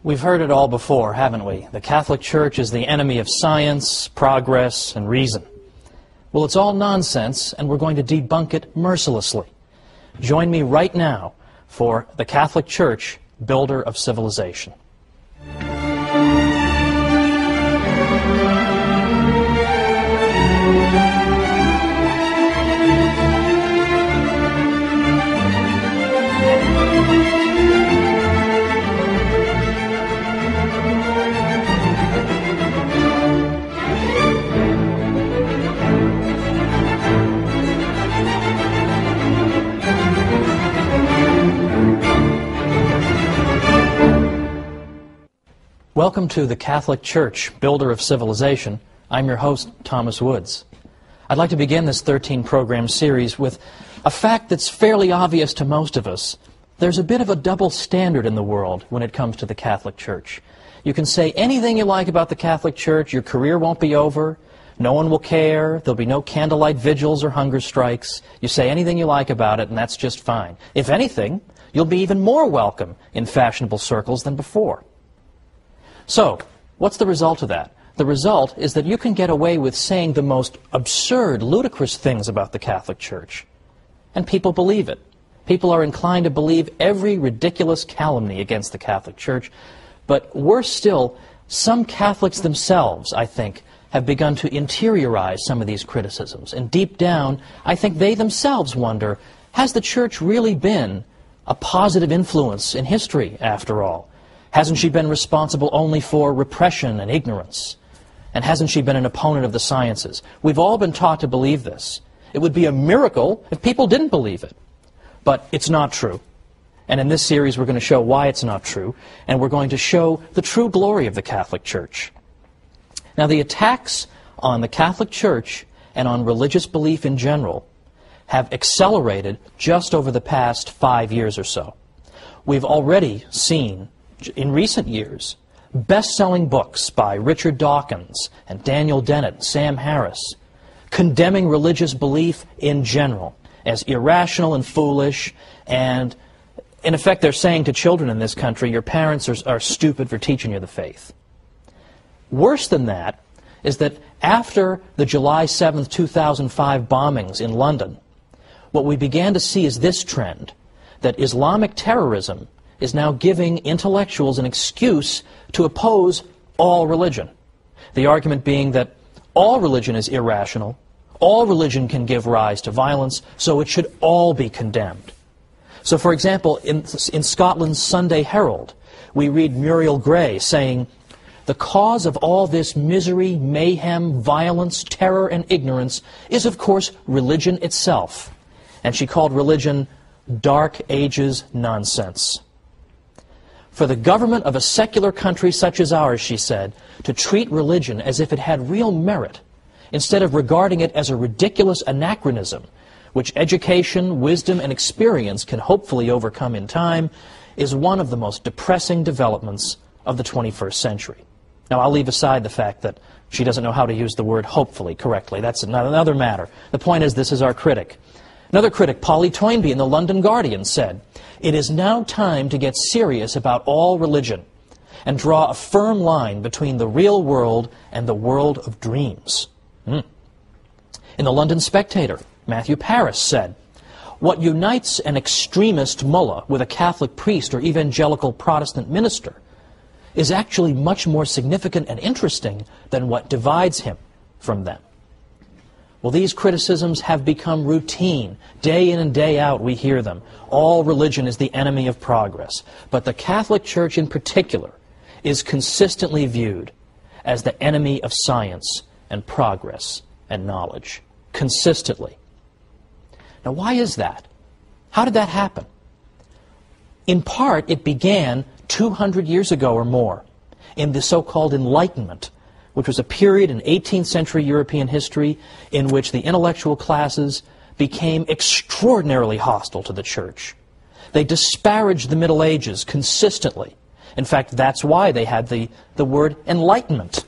We've heard it all before, haven't we? The Catholic Church is the enemy of science, progress, and reason. Well, it's all nonsense, and we're going to debunk it mercilessly. Join me right now for the Catholic Church, Builder of Civilization. Welcome to the Catholic Church, Builder of Civilization. I'm your host, Thomas Woods. I'd like to begin this 13-program series with a fact that's fairly obvious to most of us. There's a bit of a double standard in the world when it comes to the Catholic Church. You can say anything you like about the Catholic Church, your career won't be over, no one will care, there'll be no candlelight vigils or hunger strikes. You say anything you like about it, and that's just fine. If anything, you'll be even more welcome in fashionable circles than before. So, what's the result of that? The result is that you can get away with saying the most absurd, ludicrous things about the Catholic Church. And people believe it. People are inclined to believe every ridiculous calumny against the Catholic Church. But worse still, some Catholics themselves, I think, have begun to interiorize some of these criticisms. And deep down, I think they themselves wonder, has the Church really been a positive influence in history, after all? Hasn't she been responsible only for repression and ignorance? And hasn't she been an opponent of the sciences? We've all been taught to believe this. It would be a miracle if people didn't believe it. But it's not true. And in this series we're going to show why it's not true, and we're going to show the true glory of the Catholic Church. Now, the attacks on the Catholic Church and on religious belief in general have accelerated just over the past 5 years or so. We've already seen in recent years best-selling books by Richard Dawkins and Daniel Dennett and Sam Harris condemning religious belief in general as irrational and foolish, and in effect they're saying to children in this country, your parents are stupid for teaching you the faith. Worse than that is that after the July 7th, 2005 bombings in London, what we began to see is this trend, that Islamic terrorism is now giving intellectuals an excuse to oppose all religion. The argument being that all religion is irrational, all religion can give rise to violence, so it should all be condemned. So, for example, in Scotland's Sunday Herald, we read Muriel Gray saying, "The cause of all this misery, mayhem, violence, terror, and ignorance is, of course, religion itself." And she called religion Dark Ages nonsense. For the government of a secular country such as ours, she said, to treat religion as if it had real merit, instead of regarding it as a ridiculous anachronism, which education, wisdom, and experience can hopefully overcome in time, is one of the most depressing developments of the 21st century. Now, I'll leave aside the fact that she doesn't know how to use the word hopefully correctly. That's another matter. The point is, this is our critic. Another critic, Polly Toynbee in the London Guardian, said, "It is now time to get serious about all religion and draw a firm line between the real world and the world of dreams." In the London Spectator, Matthew Paris said, "What unites an extremist mullah with a Catholic priest or evangelical Protestant minister is actually much more significant and interesting than what divides him from them." Well, these criticisms have become routine. Day in and day out we hear them. All religion is the enemy of progress. But the Catholic Church in particular is consistently viewed as the enemy of science and progress and knowledge. Consistently. Now, why is that? How did that happen? In part, it began 200 years ago or more in the so-called Enlightenment, which was a period in 18th century European history in which the intellectual classes became extraordinarily hostile to the Church. They disparaged the Middle Ages consistently. In fact, that's why they had the word Enlightenment.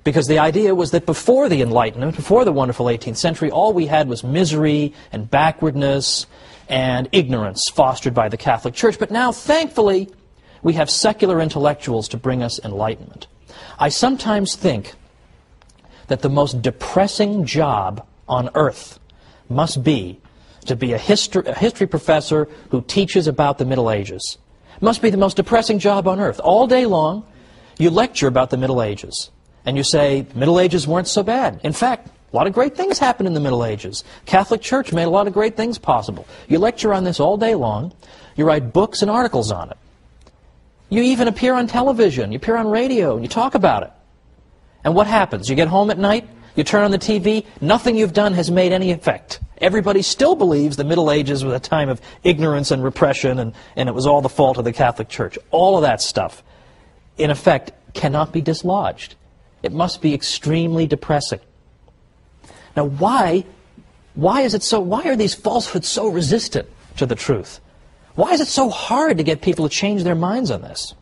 Because the idea was that before the Enlightenment, before the wonderful 18th century, all we had was misery and backwardness and ignorance fostered by the Catholic Church. But now, thankfully, we have secular intellectuals to bring us enlightenment. I sometimes think that the most depressing job on earth must be to be a history professor who teaches about the Middle Ages. Must be the most depressing job on earth. All day long, you lecture about the Middle Ages. And you say, the Middle Ages weren't so bad. In fact, a lot of great things happened in the Middle Ages. Catholic Church made a lot of great things possible. You lecture on this all day long. You write books and articles on it. You even appear on television. You appear on radio, and you talk about it. And what happens? You get home at night, you turn on the TV, nothing you've done has made any effect. Everybody still believes the Middle Ages was a time of ignorance and repression, and it was all the fault of the Catholic Church. All of that stuff, in effect, cannot be dislodged. It must be extremely depressing. Now, why are these falsehoods so resistant to the truth? Why is it so hard to get people to change their minds on this?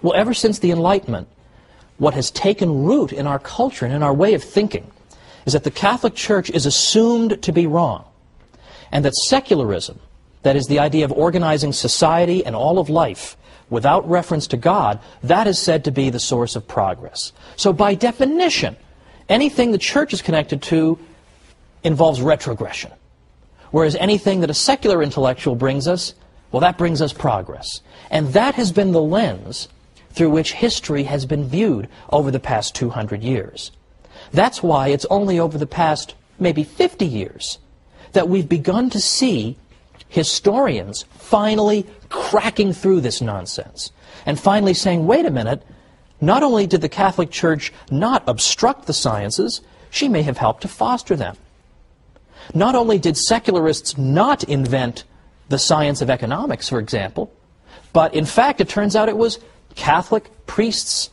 Well, ever since the Enlightenment, what has taken root in our culture and in our way of thinking is that the Catholic Church is assumed to be wrong, and that secularism, that is the idea of organizing society and all of life without reference to God, that is said to be the source of progress. So by definition, anything the Church is connected to involves retrogression. Whereas anything that a secular intellectual brings us, well, that brings us progress. And that has been the lens through which history has been viewed over the past 200 years. That's why it's only over the past maybe 50 years that we've begun to see historians finally cracking through this nonsense and finally saying, wait a minute, not only did the Catholic Church not obstruct the sciences, she may have helped to foster them. Not only did secularists not invent the science of economics, for example, but in fact it turns out it was Catholic priests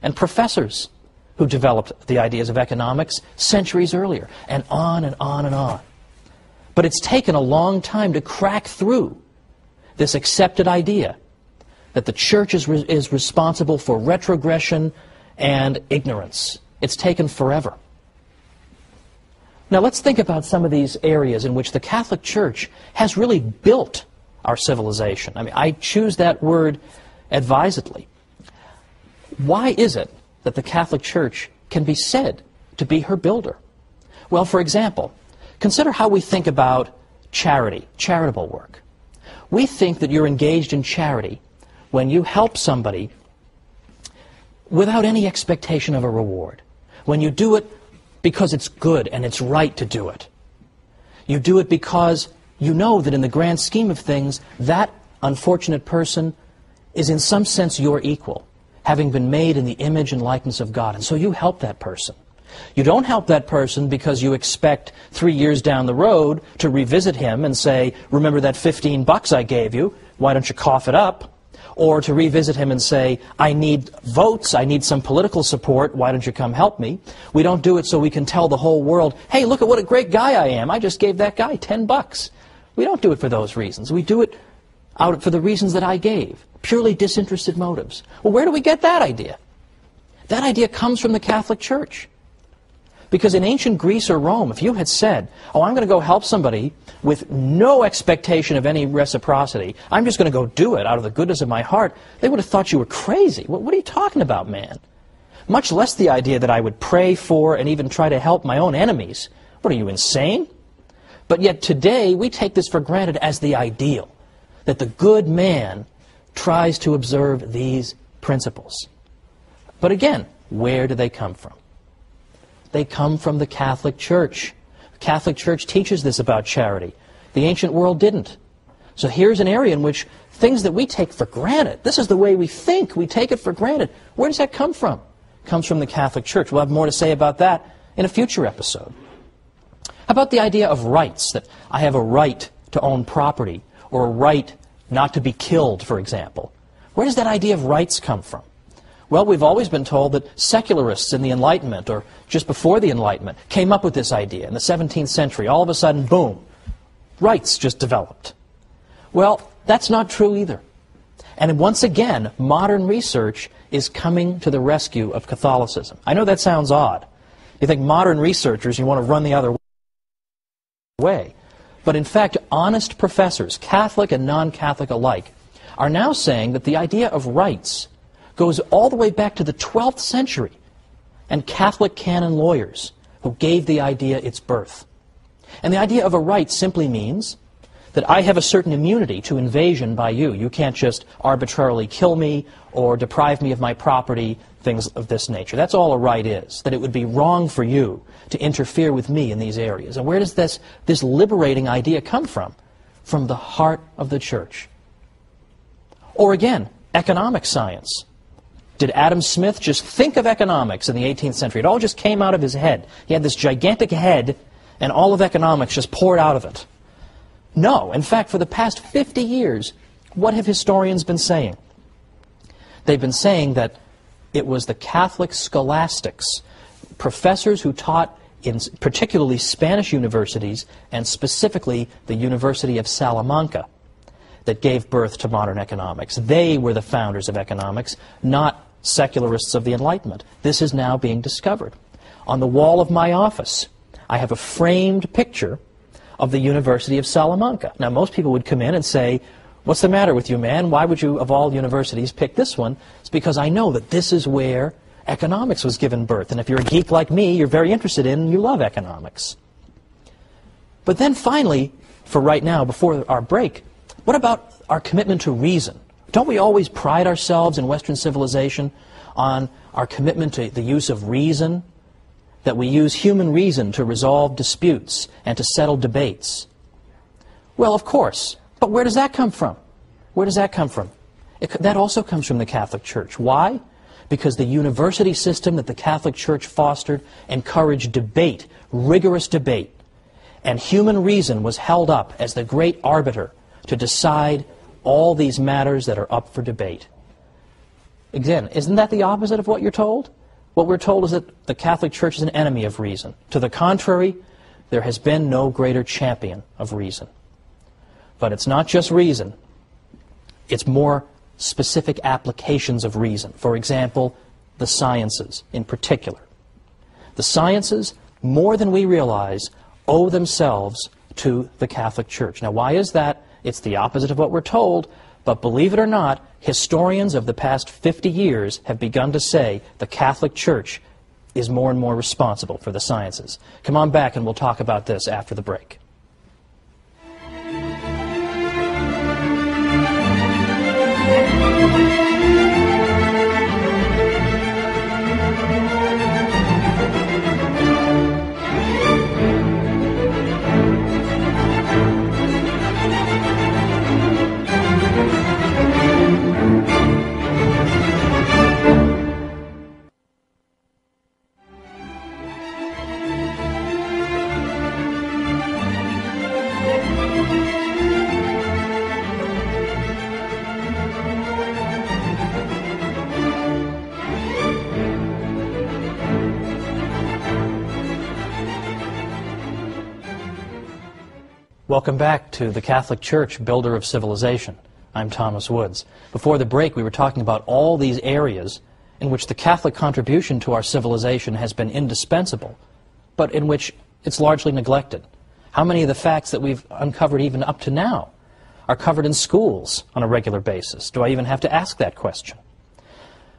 and professors who developed the ideas of economics centuries earlier, and on and on and on. But it's taken a long time to crack through this accepted idea that the Church is responsible for retrogression and ignorance. It's taken forever. Now let's think about some of these areas in which the Catholic Church has really built our civilization. I mean, I choose that word advisedly. Why is it that the Catholic Church can be said to be her builder? Well, for example, consider how we think about charity, charitable work. We think that you're engaged in charity when you help somebody without any expectation of a reward. When you do it because it's good and it's right to do it. You do it because you know that in the grand scheme of things, that unfortunate person is in some sense your equal, having been made in the image and likeness of God. And so you help that person. You don't help that person because you expect 3 years down the road to revisit him and say, remember that $15 I gave you, why don't you cough it up? Or to revisit him and say, I need votes, I need some political support, why don't you come help me? We don't do it so we can tell the whole world, hey, look at what a great guy I am, I just gave that guy $10. We don't do it for those reasons. We do it out for the reasons that I gave, purely disinterested motives. Well, where do we get that idea? That idea comes from the Catholic Church. Because in ancient Greece or Rome, if you had said, oh, I'm going to go help somebody with no expectation of any reciprocity, I'm just going to go do it out of the goodness of my heart, they would have thought you were crazy. What are you talking about, man? Much less the idea that I would pray for and even try to help my own enemies. What, are you insane? But yet today, we take this for granted as the ideal, that the good man tries to observe these principles. But again, where do they come from? They come from the Catholic Church. The Catholic Church teaches this about charity. The ancient world didn't. So here's an area in which things that we take for granted, this is the way we think, we take it for granted. Where does that come from? It comes from the Catholic Church. We'll have more to say about that in a future episode. How about the idea of rights, that I have a right to own property, or a right not to be killed, for example? Where does that idea of rights come from? Well, we've always been told that secularists in the Enlightenment, or just before the Enlightenment, came up with this idea in the 17th century. All of a sudden, boom, rights just developed. Well, that's not true either. And once again, modern research is coming to the rescue of Catholicism. I know that sounds odd. You think modern researchers, you want to run the other way. But in fact, honest professors, Catholic and non-Catholic alike, are now saying that the idea of rights goes all the way back to the 12th century and Catholic canon lawyers who gave the idea its birth. And the idea of a right simply means that I have a certain immunity to invasion by you. You can't just arbitrarily kill me or deprive me of my property, things of this nature. That's all a right is, that it would be wrong for you to interfere with me in these areas. And where does this liberating idea come from? From the heart of the Church. Or again, economic science. Did Adam Smith just think of economics in the 18th century? It all just came out of his head. He had this gigantic head, and all of economics just poured out of it. No. In fact, for the past 50 years, what have historians been saying? They've been saying that it was the Catholic scholastics, professors who taught in particularly Spanish universities, and specifically the University of Salamanca, that gave birth to modern economics. They were the founders of economics, not secularists of the Enlightenment. This is now being discovered. On the wall of my office, I have a framed picture of the University of Salamanca. Now, most people would come in and say, "What's the matter with you, man? Why would you, of all universities, pick this one?" It's because I know that this is where economics was given birth. And if you're a geek like me, you're very interested in, you love economics. But then finally, for right now, before our break, what about our commitment to reason? Don't we always pride ourselves in Western civilization on our commitment to the use of reason? That we use human reason to resolve disputes and to settle debates? Well, of course. But where does that come from? Where does that come from? That also comes from the Catholic Church. Why? Because the university system that the Catholic Church fostered encouraged debate, rigorous debate. And human reason was held up as the great arbiter to decide all these matters that are up for debate. Again, isn't that the opposite of what you're told? What we're told is that the Catholic Church is an enemy of reason. To the contrary, there has been no greater champion of reason. But it's not just reason. It's more specific applications of reason. For example, the sciences in particular. The sciences, more than we realize, owe themselves to the Catholic Church. Now, why is that? It's the opposite of what we're told, but believe it or not, historians of the past 50 years have begun to say the Catholic Church is more and more responsible for the sciences. Come on back and we'll talk about this after the break. Welcome back to the Catholic Church, Builder of Civilization. I'm Thomas Woods. Before the break, we were talking about all these areas in which the Catholic contribution to our civilization has been indispensable, but in which it's largely neglected. How many of the facts that we've uncovered even up to now are covered in schools on a regular basis? Do I even have to ask that question?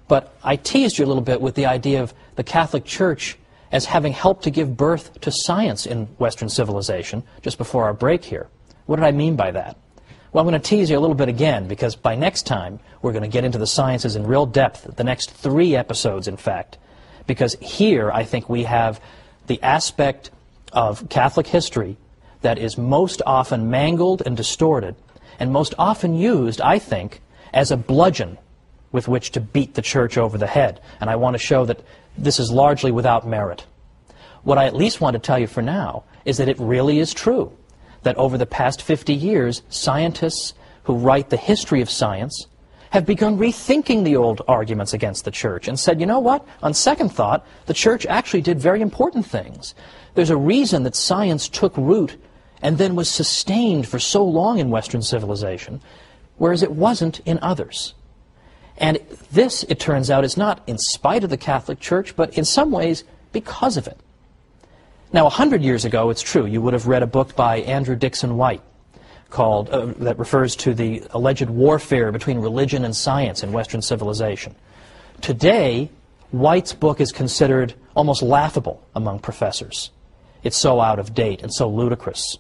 But I teased you a little bit with the idea of the Catholic Church as having helped to give birth to science in Western civilization just before our break here. What did I mean by that? Well, I'm going to tease you a little bit again, because by next time we're going to get into the sciences in real depth, the next 3 episodes, in fact. Because here I think we have the aspect of Catholic history that is most often mangled and distorted, and most often used, I think, as a bludgeon with which to beat the Church over the head. And I want to show that this is largely without merit. What I at least want to tell you for now is that it really is true that over the past 50 years, scientists who write the history of science have begun rethinking the old arguments against the Church and said, you know what, on second thought, the Church actually did very important things. There's a reason that science took root and then was sustained for so long in Western civilization, whereas it wasn't in others. And this, it turns out, is not in spite of the Catholic Church, but in some ways because of it. Now, 100 years ago, it's true, you would have read a book by Andrew Dixon White called, that refers to the alleged warfare between religion and science in Western civilization. Today, White's book is considered almost laughable among professors. It's so out of date and so ludicrous.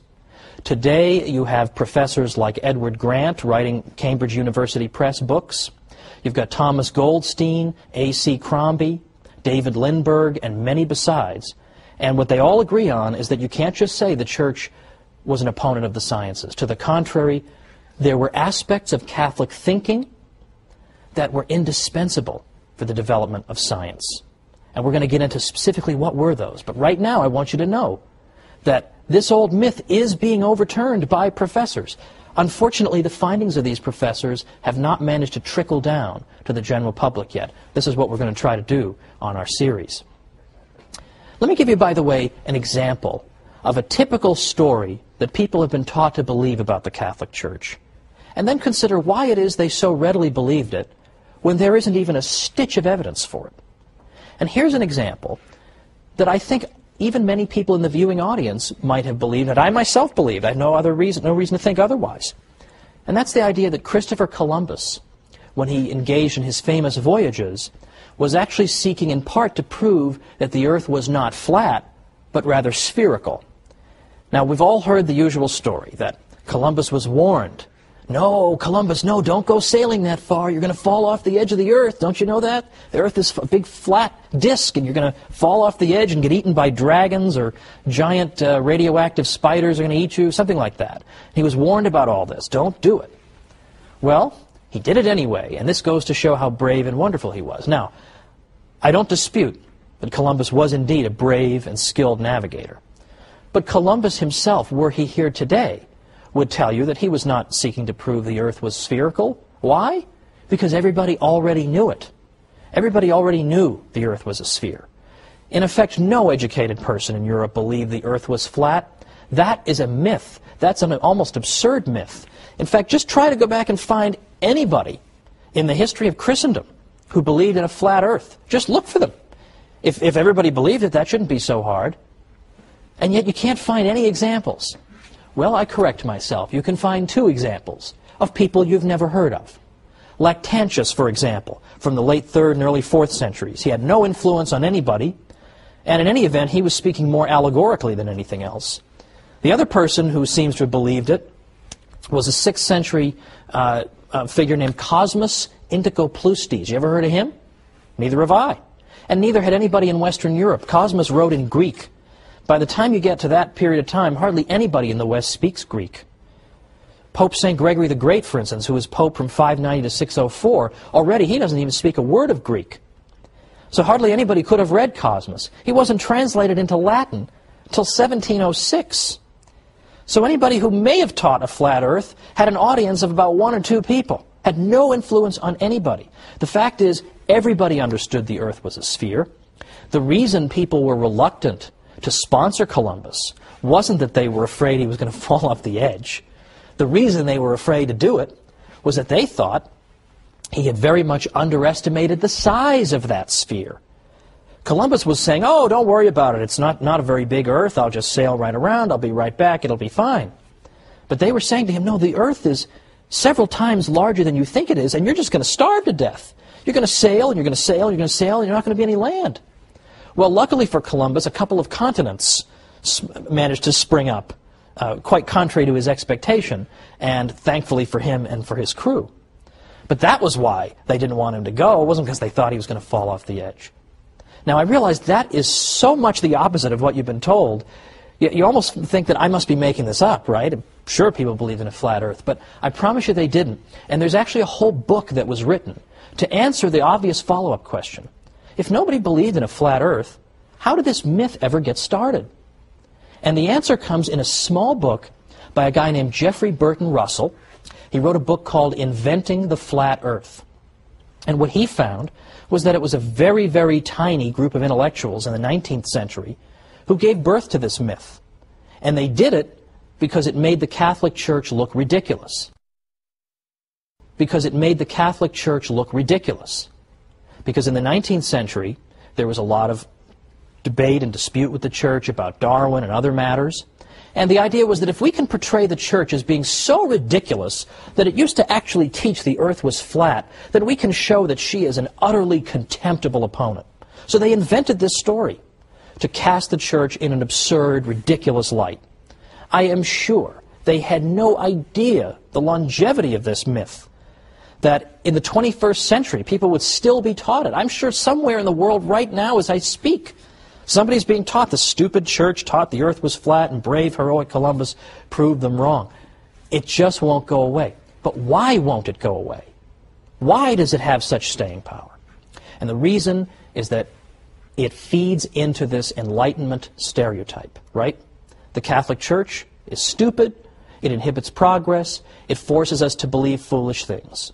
Today, you have professors like Edward Grant writing Cambridge University Press books. You've got Thomas Goldstein, A.C. Crombie, David Lindbergh, and many besides. And what they all agree on is that you can't just say the Church was an opponent of the sciences. To the contrary, there were aspects of Catholic thinking that were indispensable for the development of science. And we're going to get into specifically what were those. But right now I want you to know that this old myth is being overturned by professors. Unfortunately, the findings of these professors have not managed to trickle down to the general public yet. This is what we're going to try to do on our series. Let me give you, by the way, an example of a typical story that people have been taught to believe about the Catholic Church, and then consider why it is they so readily believed it when there isn't even a stitch of evidence for it. And here's an example that I think even many people in the viewing audience might have believed, and I myself believed. I have no reason to think otherwise. And that's the idea that Christopher Columbus, when he engaged in his famous voyages, was actually seeking in part to prove that the Earth was not flat, but rather spherical. Now, we've all heard the usual story that Columbus was warned. No, Columbus, no, don't go sailing that far. You're going to fall off the edge of the Earth. Don't you know that? The Earth is a big flat disk, and you're going to fall off the edge and get eaten by dragons, or giant radioactive spiders are going to eat you, something like that. He was warned about all this. Don't do it. Well, he did it anyway, and this goes to show how brave and wonderful he was. Now, I don't dispute that Columbus was indeed a brave and skilled navigator. But Columbus himself, were he here today, would tell you that he was not seeking to prove the Earth was spherical. Why? Because everybody already knew it. Everybody already knew the Earth was a sphere. In effect, no educated person in Europe believed the Earth was flat. That is a myth. That's an almost absurd myth. In fact, just try to go back and find anybody in the history of Christendom who believed in a flat Earth. Just look for them. If everybody believed it, that shouldn't be so hard. And yet you can't find any examples. Well, I correct myself. You can find two examples of people you've never heard of. Lactantius, for example, from the late 3rd and early 4th centuries. He had no influence on anybody, and in any event, he was speaking more allegorically than anything else. The other person who seems to have believed it was a 6th century figure named Cosmas Indicopleustes. You ever heard of him? Neither have I. And neither had anybody in Western Europe. Cosmas wrote in Greek. By the time you get to that period of time, hardly anybody in the West speaks Greek. Pope St. Gregory the Great, for instance, who was Pope from 590 to 604, already he doesn't even speak a word of Greek. So hardly anybody could have read Cosmas. He wasn't translated into Latin until 1706. So anybody who may have taught a flat Earth had an audience of about 1 or 2 people, had no influence on anybody. The fact is, everybody understood the Earth was a sphere. The reason people were reluctant to sponsor Columbus wasn't that they were afraid he was going to fall off the edge. The reason they were afraid to do it was that they thought he had very much underestimated the size of that sphere. Columbus was saying, oh, don't worry about it. It's not a very big Earth. I'll just sail right around. I'll be right back. It'll be fine. But they were saying to him, no, the Earth is several times larger than you think it is, and you're just going to starve to death. You're going to sail, and you're going to sail, and you're going to sail, and you're not going to be any land. Well, luckily for Columbus, a couple of continents managed to spring up, quite contrary to his expectation, and thankfully for him and for his crew. But that was why they didn't want him to go. It wasn't because they thought he was going to fall off the edge. Now, I realize that is so much the opposite of what you've been told. You almost think that I must be making this up, right? I'm sure people believe in a flat Earth, but I promise you they didn't. And there's actually a whole book that was written to answer the obvious follow-up question. If nobody believed in a flat Earth, how did this myth ever get started? And the answer comes in a small book by a guy named Jeffrey Burton Russell. He wrote a book called Inventing the Flat Earth. And what he found was that it was a very, very tiny group of intellectuals in the 19th century who gave birth to this myth. And they did it because it made the Catholic Church look ridiculous. Because it made the Catholic Church look ridiculous. Because in the 19th century, there was a lot of debate and dispute with the church about Darwin and other matters. And the idea was that if we can portray the church as being so ridiculous that it used to actually teach the earth was flat, then we can show that she is an utterly contemptible opponent. So they invented this story to cast the church in an absurd, ridiculous light. I am sure they had no idea the longevity of this myth, that in the 21st century people would still be taught it. I'm sure somewhere in the world right now as I speak, somebody's being taught the stupid church taught the earth was flat and brave, heroic Columbus proved them wrong. It just won't go away. But why won't it go away? Why does it have such staying power? And the reason is that it feeds into this Enlightenment stereotype, right? The Catholic Church is stupid, it inhibits progress, it forces us to believe foolish things.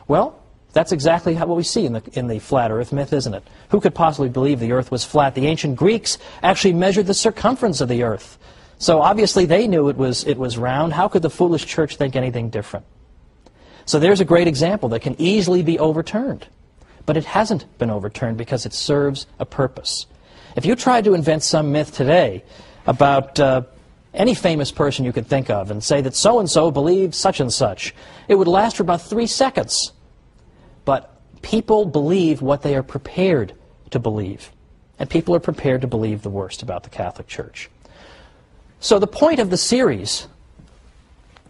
Well, that's exactly what we see in the flat earth myth, isn't it? Who could possibly believe the earth was flat? The ancient Greeks actually measured the circumference of the earth. So obviously they knew it was round. How could the foolish church think anything different? So there's a great example that can easily be overturned. But it hasn't been overturned because it serves a purpose. If you tried to invent some myth today about any famous person you could think of and say that so-and-so believed such and such, it would last for about 3 seconds. But people believe what they are prepared to believe. And people are prepared to believe the worst about the Catholic Church. So the point of the series,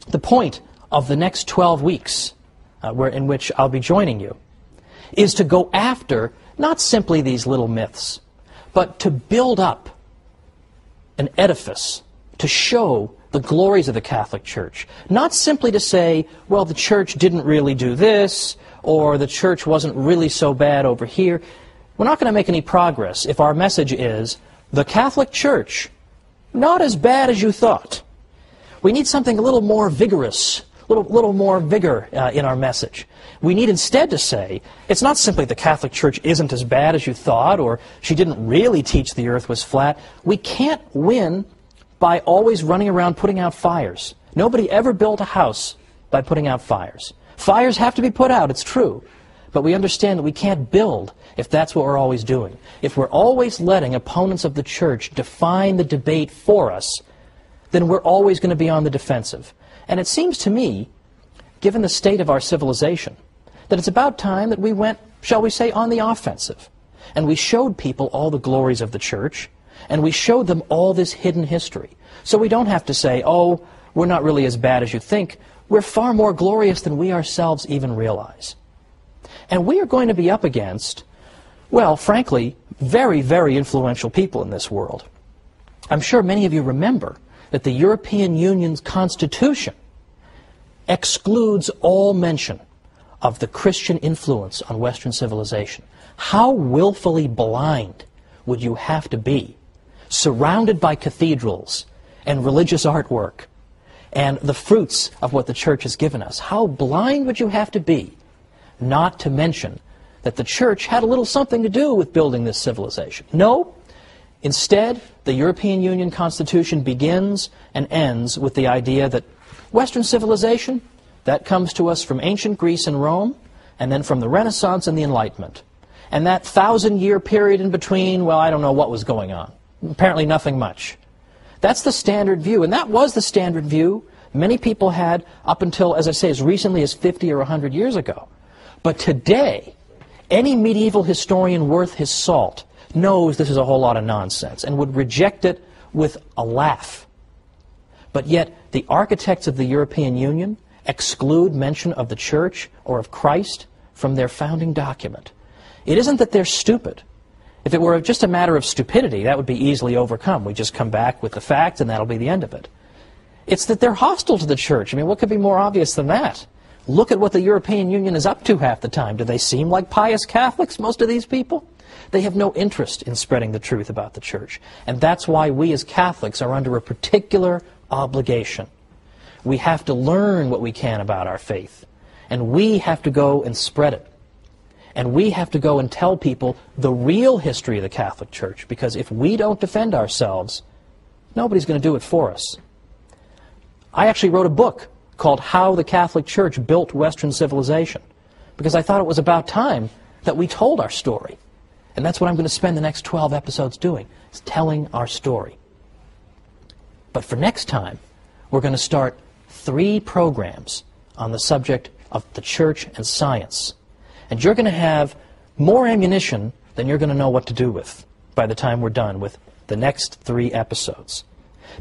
the point of the next 12 weeks in which I'll be joining you, is to go after not simply these little myths, but to build up an edifice to show the glories of the Catholic Church. Not simply to say, well, the church didn't really do this, or the church wasn't really so bad over here. We're not going to make any progress if our message is, the Catholic Church, not as bad as you thought. We need something a little more vigorous, a little more vigor in our message. We need instead to say, it's not simply the Catholic Church isn't as bad as you thought, or she didn't really teach the earth was flat. We can't win by always running around putting out fires. Nobody ever built a house by putting out fires. Fires have to be put out, it's true. But we understand that we can't build if that's what we're always doing. If we're always letting opponents of the church define the debate for us, then we're always going to be on the defensive. And it seems to me, given the state of our civilization, that it's about time that we went, shall we say, on the offensive. And we showed people all the glories of the church, and we showed them all this hidden history. So we don't have to say, oh, we're not really as bad as you think. We're far more glorious than we ourselves even realize. And we are going to be up against, well, frankly, very, very influential people in this world. I'm sure many of you remember that the European Union's Constitution excludes all mention of the Christian influence on Western civilization. How willfully blind would you have to be, surrounded by cathedrals and religious artwork and the fruits of what the church has given us? How blind would you have to be not to mention that the church had a little something to do with building this civilization? No. Instead, the European Union Constitution begins and ends with the idea that Western civilization, that comes to us from ancient Greece and Rome, and then from the Renaissance and the Enlightenment. And that 1,000-year period in between, well, I don't know what was going on. Apparently nothing much. That's the standard view, and that was the standard view many people had up until, as I say, as recently as 50 or 100 years ago. But today, any medieval historian worth his salt knows this is a whole lot of nonsense and would reject it with a laugh. But yet, the architects of the European Union exclude mention of the church or of Christ from their founding document. It isn't that they're stupid. If it were just a matter of stupidity, that would be easily overcome. We just come back with the facts and that'll be the end of it. It's that they're hostile to the church. I mean, what could be more obvious than that? Look at what the European Union is up to half the time. Do they seem like pious Catholics, most of these people? They have no interest in spreading the truth about the church. And that's why we as Catholics are under a particular obligation. We have to learn what we can about our faith. And we have to go and spread it. And we have to go and tell people the real history of the Catholic Church, because if we don't defend ourselves, nobody's going to do it for us. I actually wrote a book called How the Catholic Church Built Western Civilization, because I thought it was about time that we told our story. And that's what I'm going to spend the next 12 episodes doing, is telling our story. But for next time, we're going to start 3 programs on the subject of the church and science. And you're going to have more ammunition than you're going to know what to do with by the time we're done with the next 3 episodes.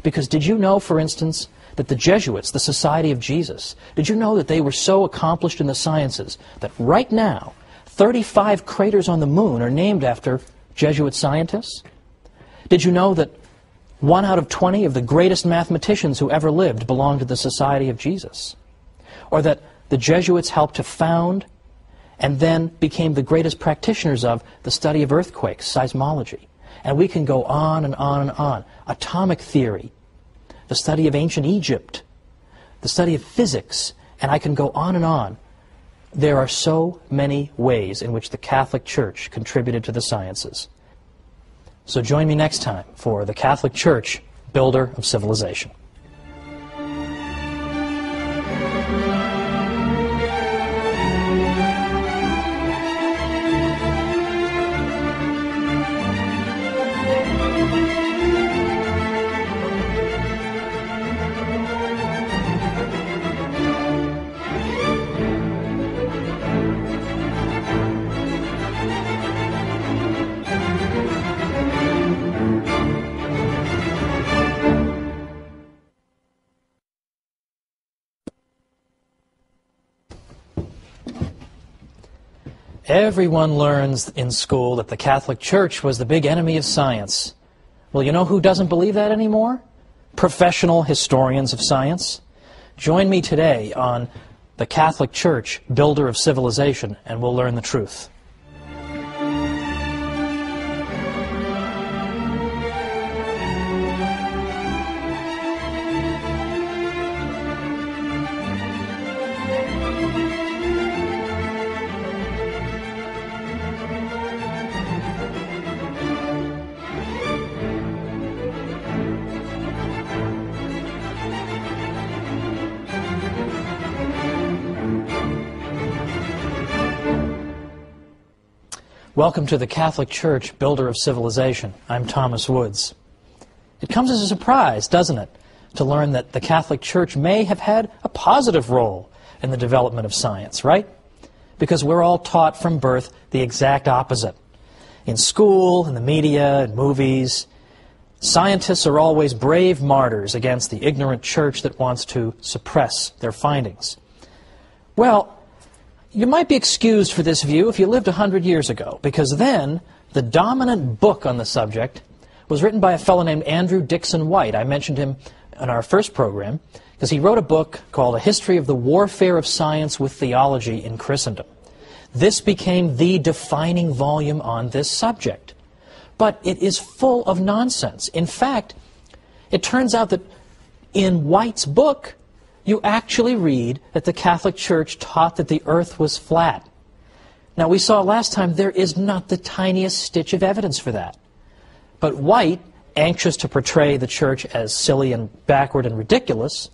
Because did you know, for instance, that the Jesuits, the Society of Jesus, did you know that they were so accomplished in the sciences that right now 35 craters on the moon are named after Jesuit scientists? Did you know that 1 out of 20 of the greatest mathematicians who ever lived belonged to the Society of Jesus? Or that the Jesuits helped to found and then became the greatest practitioners of the study of earthquakes, seismology. And we can go on and on and on. Atomic theory, the study of ancient Egypt, the study of physics, and I can go on and on. There are so many ways in which the Catholic Church contributed to the sciences. So join me next time for the Catholic Church, Builder of Civilization. Everyone learns in school that the Catholic Church was the big enemy of science. Well, you know who doesn't believe that anymore? Professional historians of science. Join me today on the Catholic Church, Builder of Civilization, and we'll learn the truth. Welcome to the Catholic Church, Builder of Civilization. I'm Thomas Woods. It comes as a surprise, doesn't it, to learn that the Catholic Church may have had a positive role in the development of science, right? Because we're all taught from birth the exact opposite. In school, in the media, in movies, scientists are always brave martyrs against the ignorant church that wants to suppress their findings. Well, you might be excused for this view if you lived 100 years ago, because then the dominant book on the subject was written by a fellow named Andrew Dixon White. I mentioned him in our first program because he wrote a book called A History of the Warfare of Science with Theology in Christendom. This became the defining volume on this subject. But it is full of nonsense. In fact, it turns out that in White's book, you actually read that the Catholic Church taught that the earth was flat. Now, we saw last time there is not the tiniest stitch of evidence for that. But White, anxious to portray the church as silly and backward and ridiculous,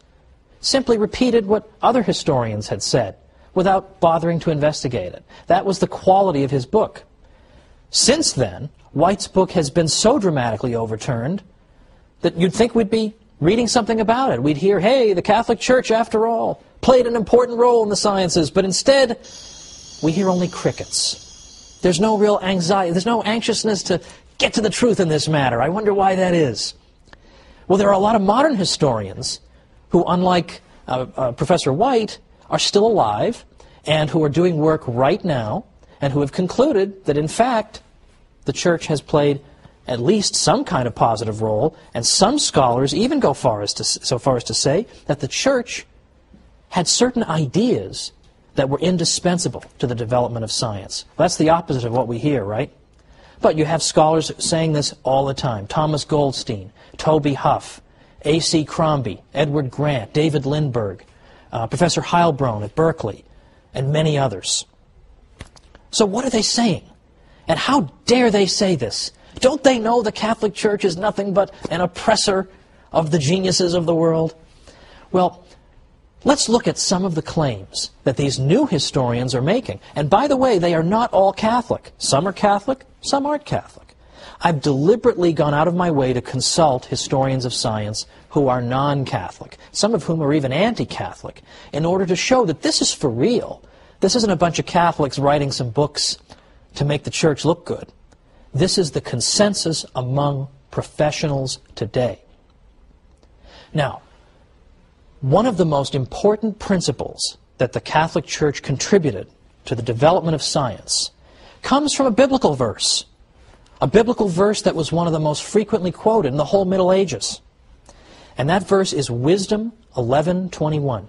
simply repeated what other historians had said without bothering to investigate it. That was the quality of his book. Since then, White's book has been so dramatically overturned that you'd think we'd be reading something about it. We'd hear, hey, the Catholic Church, after all, played an important role in the sciences, but instead, we hear only crickets. There's no real anxiety, there's no anxiousness to get to the truth in this matter. I wonder why that is. Well, there are a lot of modern historians who, unlike Professor White, are still alive and who are doing work right now and who have concluded that, in fact, the Church has played at least some kind of positive role, and some scholars even go so far as to say that the Church had certain ideas that were indispensable to the development of science. That's the opposite of what we hear, right? But you have scholars saying this all the time. Thomas Goldstein, Toby Huff, A.C. Crombie, Edward Grant, David Lindbergh, Professor Heilbronn at Berkeley, and many others. So what are they saying? And how dare they say this? Don't they know the Catholic Church is nothing but an oppressor of the geniuses of the world? Well, let's look at some of the claims that these new historians are making. And by the way, they are not all Catholic. Some are Catholic, some aren't Catholic. I've deliberately gone out of my way to consult historians of science who are non-Catholic, some of whom are even anti-Catholic, in order to show that this is for real. This isn't a bunch of Catholics writing some books to make the church look good. This is the consensus among professionals today. Now, one of the most important principles that the Catholic Church contributed to the development of science comes from a biblical verse that was one of the most frequently quoted in the whole Middle Ages. And that verse is Wisdom 11:21.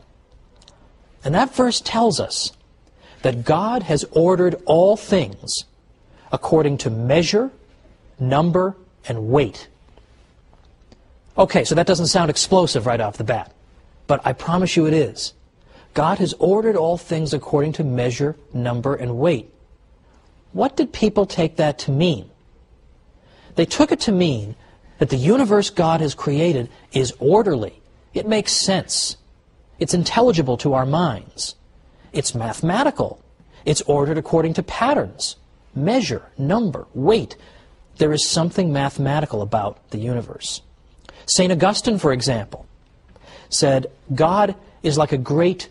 And that verse tells us that God has ordered all things according to measure, number, and weight. Okay, so that doesn't sound explosive right off the bat, but I promise you it is. God has ordered all things according to measure, number, and weight. What did people take that to mean? They took it to mean that the universe God has created is orderly. It makes sense. It's intelligible to our minds. It's mathematical. It's ordered according to patterns, measure, number, weight. There is something mathematical about the universe. St. Augustine, for example, said God is like a great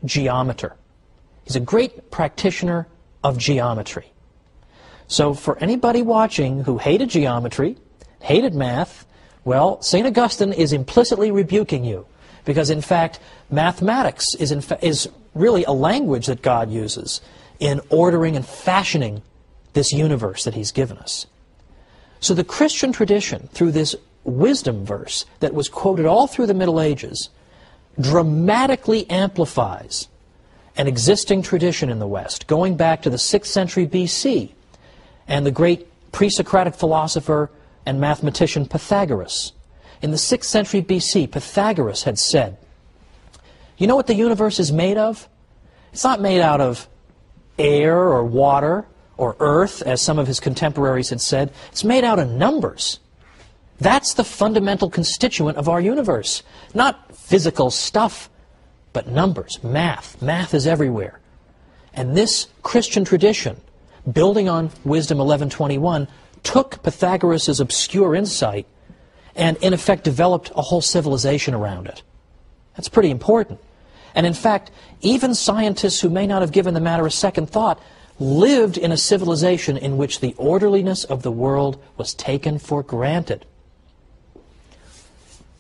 geometer. He's a great practitioner of geometry. So for anybody watching who hated geometry, hated math, well, St. Augustine is implicitly rebuking you, because in fact mathematics is really a language that God uses in ordering and fashioning this universe that He's given us. So the Christian tradition, through this wisdom verse that was quoted all through the Middle Ages, dramatically amplifies an existing tradition in the West, going back to the 6th century BC, and the great pre-Socratic philosopher and mathematician Pythagoras. In the 6th century BC, Pythagoras had said, you know what the universe is made of? It's not made out of air or water or earth, as some of his contemporaries had said. It's made out of numbers. That's the fundamental constituent of our universe. Not physical stuff, but numbers, math. Math is everywhere. And this Christian tradition, building on Wisdom 11:21, took Pythagoras' obscure insight and in effect developed a whole civilization around it. That's pretty important. And in fact, even scientists who may not have given the matter a second thought lived in a civilization in which the orderliness of the world was taken for granted.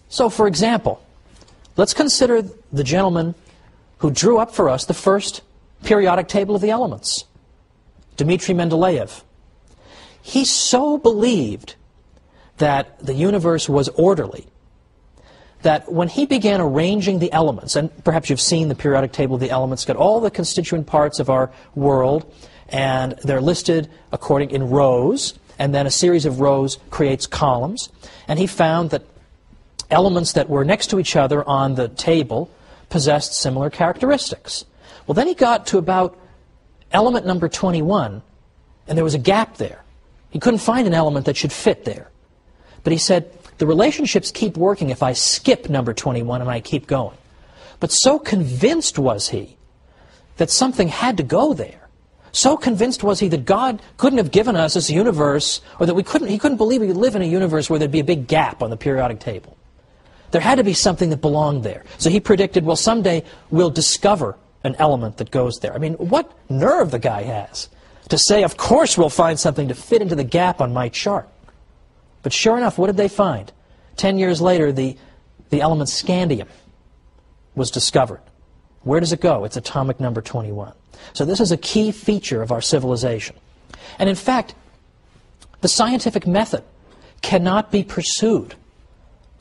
So, for example, let's consider the gentleman who drew up for us the first periodic table of the elements, Dmitri Mendeleev. He so believed that the universe was orderly that when he began arranging the elements, and perhaps you've seen the periodic table of the elements, got all the constituent parts of our world, and they're listed according in rows, and then a series of rows creates columns, and he found that elements that were next to each other on the table possessed similar characteristics. Well, then he got to about element number 21, and there was a gap there. He couldn't find an element that should fit there. But he said, the relationships keep working if I skip number 21 and I keep going. But so convinced was he that something had to go there. So convinced was he that God couldn't have given us this universe, or that he couldn't believe we could live in a universe where there'd be a big gap on the periodic table. There had to be something that belonged there. So he predicted, well, someday we'll discover an element that goes there. I mean, what nerve the guy has to say, of course we'll find something to fit into the gap on my chart. But sure enough, what did they find? 10 years later, the element scandium was discovered. Where does it go? It's atomic number 21. So this is a key feature of our civilization. And in fact, the scientific method cannot be pursued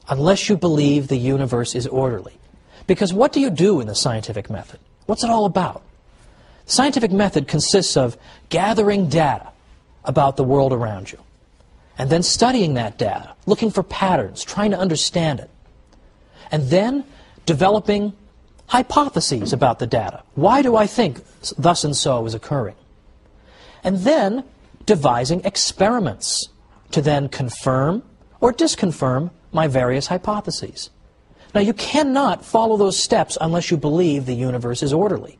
unless you believe the universe is orderly. Because what do you do in the scientific method? What's it all about? The scientific method consists of gathering data about the world around you, and then studying that data, looking for patterns, trying to understand it, and then developing hypotheses about the data. Why do I think thus and so is occurring? And then devising experiments to then confirm or disconfirm my various hypotheses. Now, you cannot follow those steps unless you believe the universe is orderly.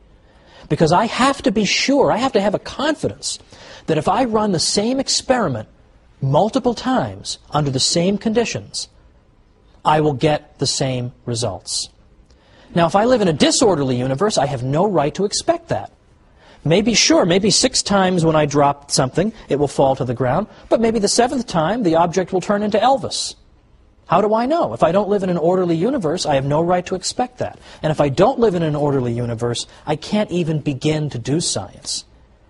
Because I have to be sure, I have to have a confidence that if I run the same experiment multiple times under the same conditions, I will get the same results. Now, if I live in a disorderly universe, I have no right to expect that. Maybe 6 times when I drop something, it will fall to the ground, but maybe the 7th time, the object will turn into Elvis. How do I know? If I don't live in an orderly universe, I have no right to expect that. And if I don't live in an orderly universe, I can't even begin to do science.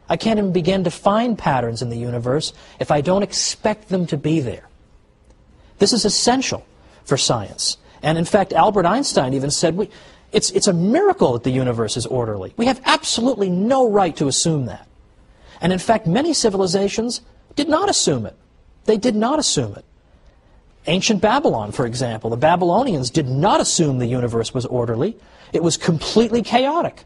I can't even begin to find patterns in the universe if I don't expect them to be there. This is essential for science. And in fact, Albert Einstein even said, it's a miracle that the universe is orderly. We have absolutely no right to assume that. And in fact, many civilizations did not assume it. They did not assume it. Ancient Babylon, for example, the Babylonians did not assume the universe was orderly. It was completely chaotic.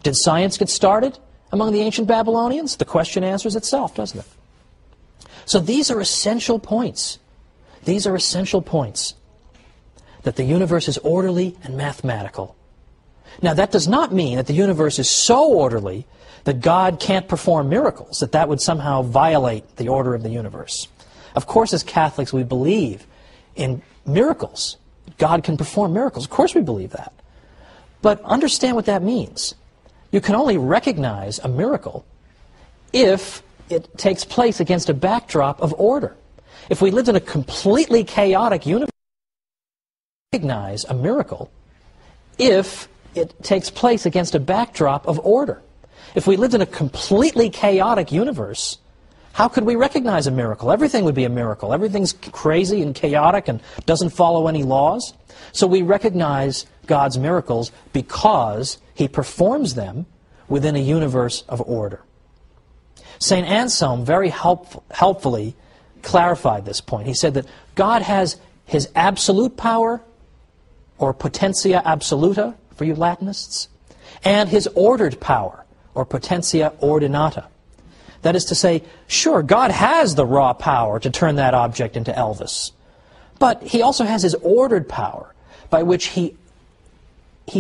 Did science get started among the ancient Babylonians? The question answers itself, doesn't it? So these are essential points. These are essential points. That the universe is orderly and mathematical. Now, that does not mean that the universe is so orderly that God can't perform miracles, that would somehow violate the order of the universe. Of course, as Catholics, we believe in miracles. God can perform miracles. Of course we believe that. But understand what that means. You can only recognize a miracle if it takes place against a backdrop of order. If we lived in a completely chaotic universe, recognize a miracle if it takes place against a backdrop of order. If we lived in a completely chaotic universe, how could we recognize a miracle? Everything would be a miracle. Everything's crazy and chaotic and doesn't follow any laws. So we recognize God's miracles because He performs them within a universe of order. St. Anselm very helpfully clarified this point. He said that God has His absolute power, or potentia absoluta for you Latinists, and His ordered power, or potentia ordinata. That is to say, sure, God has the raw power to turn that object into Elvis, but He also has His ordered power by which He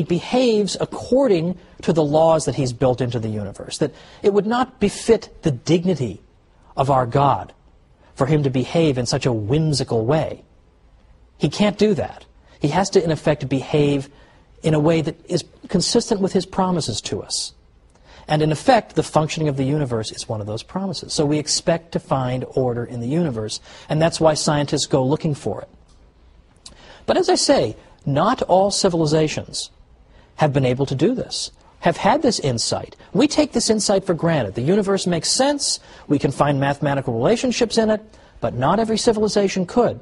behaves according to the laws that He's built into the universe, that it would not befit the dignity of our God for Him to behave in such a whimsical way. He can't do that. He has to, in effect, behave in a way that is consistent with His promises to us. And in effect, the functioning of the universe is one of those promises. So we expect to find order in the universe, and that's why scientists go looking for it. But as I say, not all civilizations have been able to do this, have had this insight. We take this insight for granted. The universe makes sense, we can find mathematical relationships in it, but not every civilization could.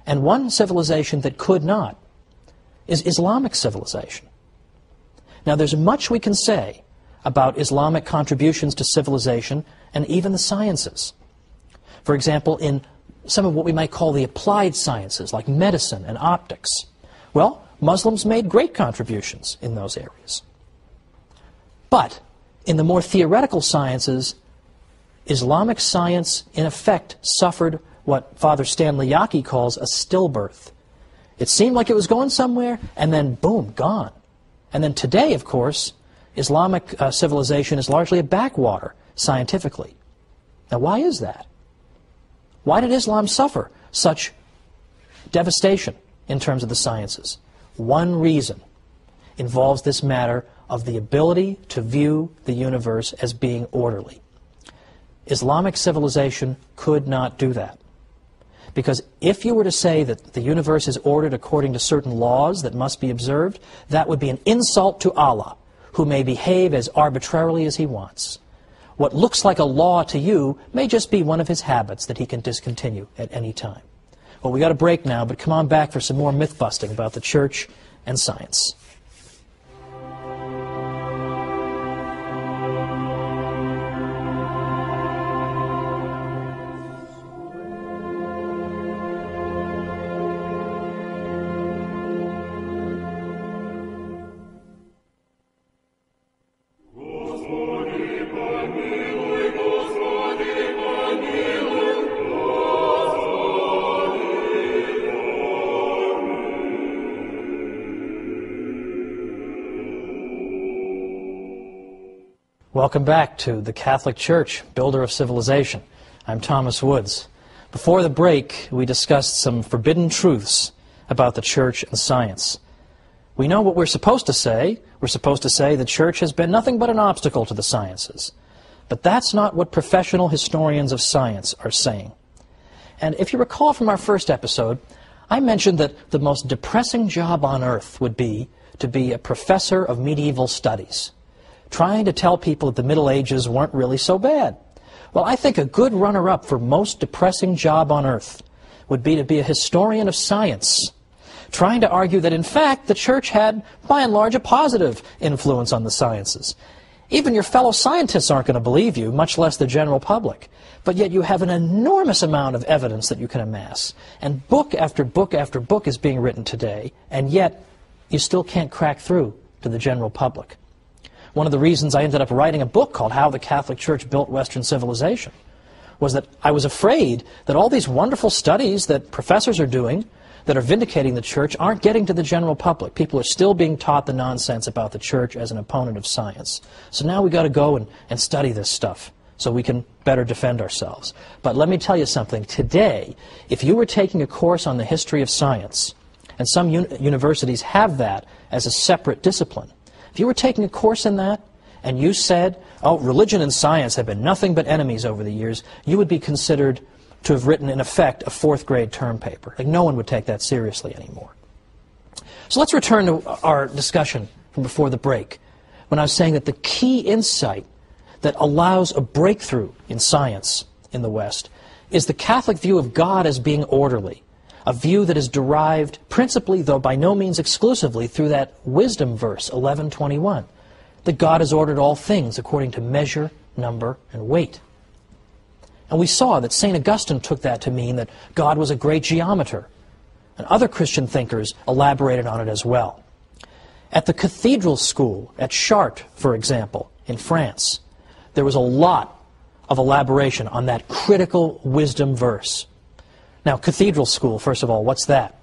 And one civilization that could not is Islamic civilization. Now, there's much we can say about Islamic contributions to civilization and even the sciences. For example, in some of what we might call the applied sciences, like medicine and optics. Well, Muslims made great contributions in those areas. But in the more theoretical sciences, Islamic science, in effect, suffered what Father Stanley Yaki calls a stillbirth. It seemed like it was going somewhere, and then boom, gone. And then today, of course, Islamic civilization is largely a backwater, scientifically. Now, why is that? Why did Islam suffer such devastation in terms of the sciences? One reason involves this matter of the ability to view the universe as being orderly. Islamic civilization could not do that. Because if you were to say that the universe is ordered according to certain laws that must be observed, that would be an insult to Allah, who may behave as arbitrarily as He wants. What looks like a law to you may just be one of His habits that He can discontinue at any time. Well, we got a break now, but come on back for some more myth-busting about the Church and science. Welcome back to the Catholic Church, Builder of Civilization. I'm Thomas Woods. Before the break, we discussed some forbidden truths about the Church and science. We know what we're supposed to say. We're supposed to say the Church has been nothing but an obstacle to the sciences. But that's not what professional historians of science are saying. And if you recall from our first episode, I mentioned that the most depressing job on earth would be to be a professor of medieval studies, trying to tell people that the Middle Ages weren't really so bad. Well, I think a good runner-up for most depressing job on earth would be to be a historian of science, trying to argue that, in fact, the Church had, by and large, a positive influence on the sciences. Even your fellow scientists aren't going to believe you, much less the general public. But yet you have an enormous amount of evidence that you can amass. And book after book after book is being written today, and yet you still can't crack through to the general public. One of the reasons I ended up writing a book called How the Catholic Church Built Western Civilization was that I was afraid that all these wonderful studies that professors are doing that are vindicating the Church aren't getting to the general public. People are still being taught the nonsense about the Church as an opponent of science. So now we've got to go and study this stuff so we can better defend ourselves. But let me tell you something. Today, if you were taking a course on the history of science, and some universities have that as a separate discipline, if you were taking a course in that and you said, oh, religion and science have been nothing but enemies over the years, you would be considered to have written, in effect, a fourth-grade term paper. Like, no one would take that seriously anymore. So let's return to our discussion from before the break, when I was saying that the key insight that allows a breakthrough in science in the West is the Catholic view of God as being orderly, a view that is derived principally, though by no means exclusively, through that wisdom verse, 11:21, that God has ordered all things according to measure, number, and weight. And we saw that St. Augustine took that to mean that God was a great geometer, and other Christian thinkers elaborated on it as well. At the cathedral school at Chartres, for example, in France, there was a lot of elaboration on that critical wisdom verse. Now, cathedral school, first of all, what's that?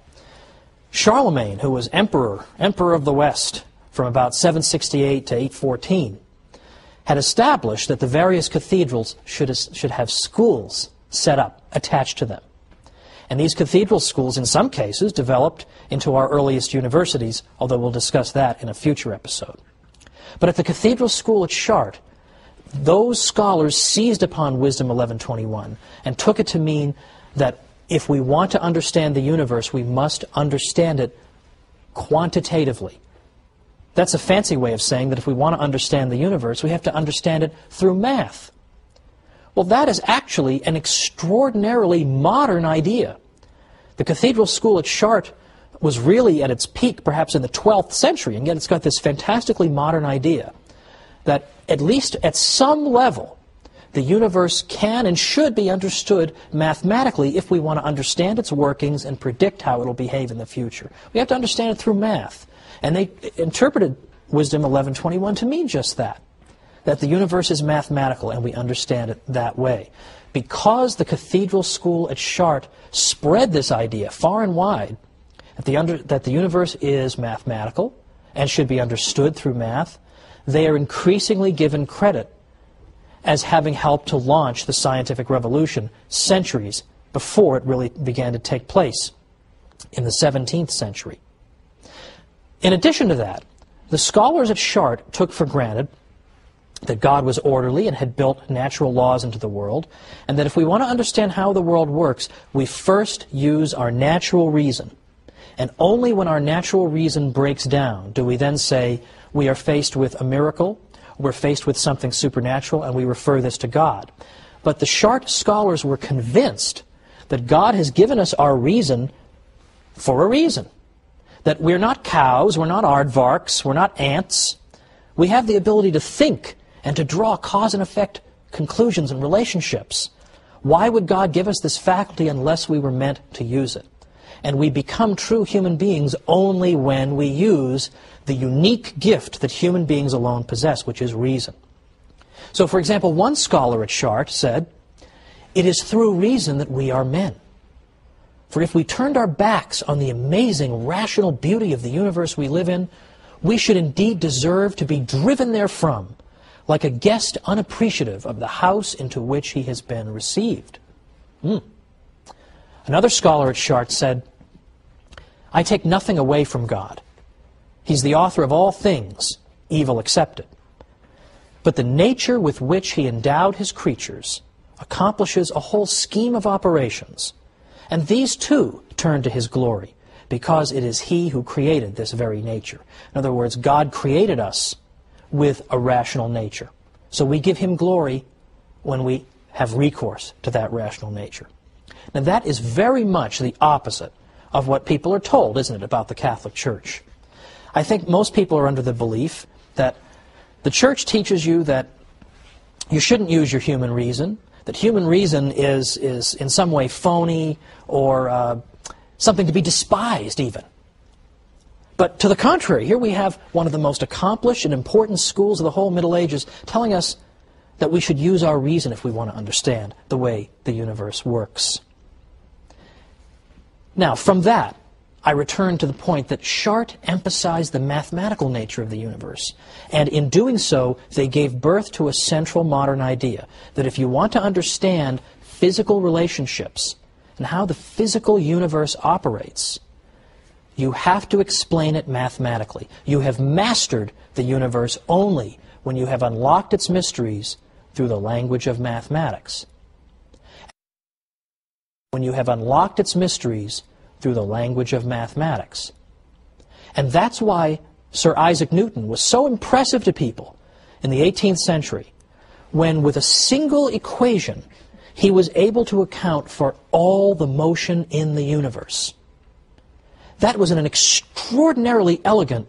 Charlemagne, who was emperor of the West from about 768 to 814, had established that the various cathedrals should have schools set up, attached to them. And these cathedral schools, in some cases, developed into our earliest universities, although we'll discuss that in a future episode. But at the cathedral school at Chartres, those scholars seized upon Wisdom 11:21 and took it to mean that if we want to understand the universe, we must understand it quantitatively. That's a fancy way of saying that if we want to understand the universe, we have to understand it through math. Well, that is actually an extraordinarily modern idea. The cathedral school at Chartres was really at its peak perhaps in the 12th century, and yet it's got this fantastically modern idea that at least at some level, the universe can and should be understood mathematically if we want to understand its workings and predict how it will behave in the future. We have to understand it through math. And they interpreted Wisdom 11:21 to mean just that the universe is mathematical and we understand it that way. Because the cathedral school at Chartres spread this idea far and wide, that the universe is mathematical and should be understood through math, they are increasingly given credit as having helped to launch the scientific revolution centuries before it really began to take place in the 17th century. In addition to that, the scholars at Chartres took for granted that God was orderly and had built natural laws into the world, and that if we want to understand how the world works, we first use our natural reason. And only when our natural reason breaks down do we then say we are faced with a miracle, we're faced with something supernatural, and we refer this to God. But the Chartres scholars were convinced that God has given us our reason for a reason. That we're not cows, we're not aardvarks, we're not ants. We have the ability to think and to draw cause and effect conclusions and relationships. Why would God give us this faculty unless we were meant to use it? And we become true human beings only when we use the unique gift that human beings alone possess, which is reason. So, for example, one scholar at Chartres said, "It is through reason that we are men. For if we turned our backs on the amazing rational beauty of the universe we live in, we should indeed deserve to be driven therefrom like a guest unappreciative of the house into which he has been received. Another scholar at Chartres said, "I take nothing away from God. He's the author of all things, evil excepted. But the nature with which he endowed his creatures accomplishes a whole scheme of operations, and these too turn to his glory, because it is he who created this very nature." In other words, God created us with a rational nature. So we give him glory when we have recourse to that rational nature. Now that is very much the opposite of what people are told, isn't it, about the Catholic Church? I think most people are under the belief that the Church teaches you that you shouldn't use your human reason, that human reason is in some way phony or something to be despised even. But to the contrary, here we have one of the most accomplished and important schools of the whole Middle Ages telling us that we should use our reason if we want to understand the way the universe works. Now, from that, I return to the point that Chartres emphasized the mathematical nature of the universe, and in doing so, they gave birth to a central modern idea, that if you want to understand physical relationships and how the physical universe operates, you have to explain it mathematically. You have mastered the universe only when you have unlocked its mysteries through the language of mathematics. When you have unlocked its mysteries through the language of mathematics. And that's why Sir Isaac Newton was so impressive to people in the 18th century, when with a single equation he was able to account for all the motion in the universe. That was an extraordinarily elegant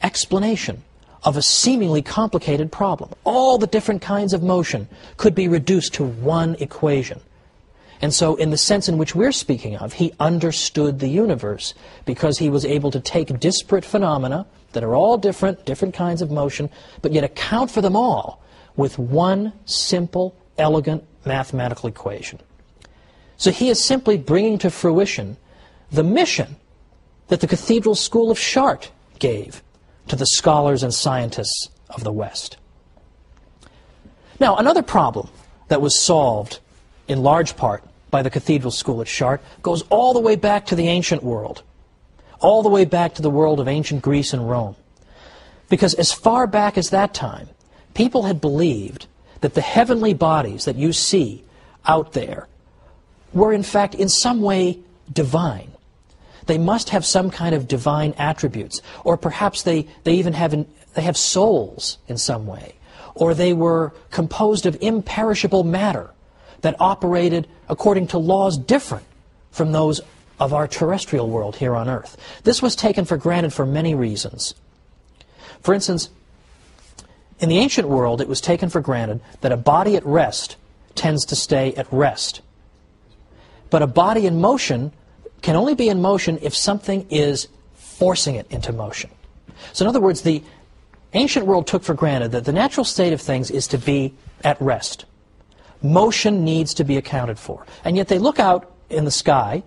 explanation of a seemingly complicated problem. All the different kinds of motion could be reduced to one equation. And so in the sense in which we're speaking of, he understood the universe because he was able to take disparate phenomena that are all different kinds of motion, but yet account for them all with one simple, elegant mathematical equation. So he is simply bringing to fruition the mission that the Cathedral School of Chartres gave to the scholars and scientists of the West. Now, another problem that was solved in large part by the Cathedral School at Chartres goes all the way back to the ancient world, all the way back to the world of ancient Greece and Rome. Because as far back as that time, people had believed that the heavenly bodies that you see out there were in fact in some way divine. They must have some kind of divine attributes, or perhaps they even have souls in some way, or they were composed of imperishable matter that operated according to laws different from those of our terrestrial world here on Earth. This was taken for granted for many reasons. For instance, in the ancient world, it was taken for granted that a body at rest tends to stay at rest. But a body in motion can only be in motion if something is forcing it into motion. So in other words, the ancient world took for granted that the natural state of things is to be at rest. Motion needs to be accounted for. And yet they look out in the sky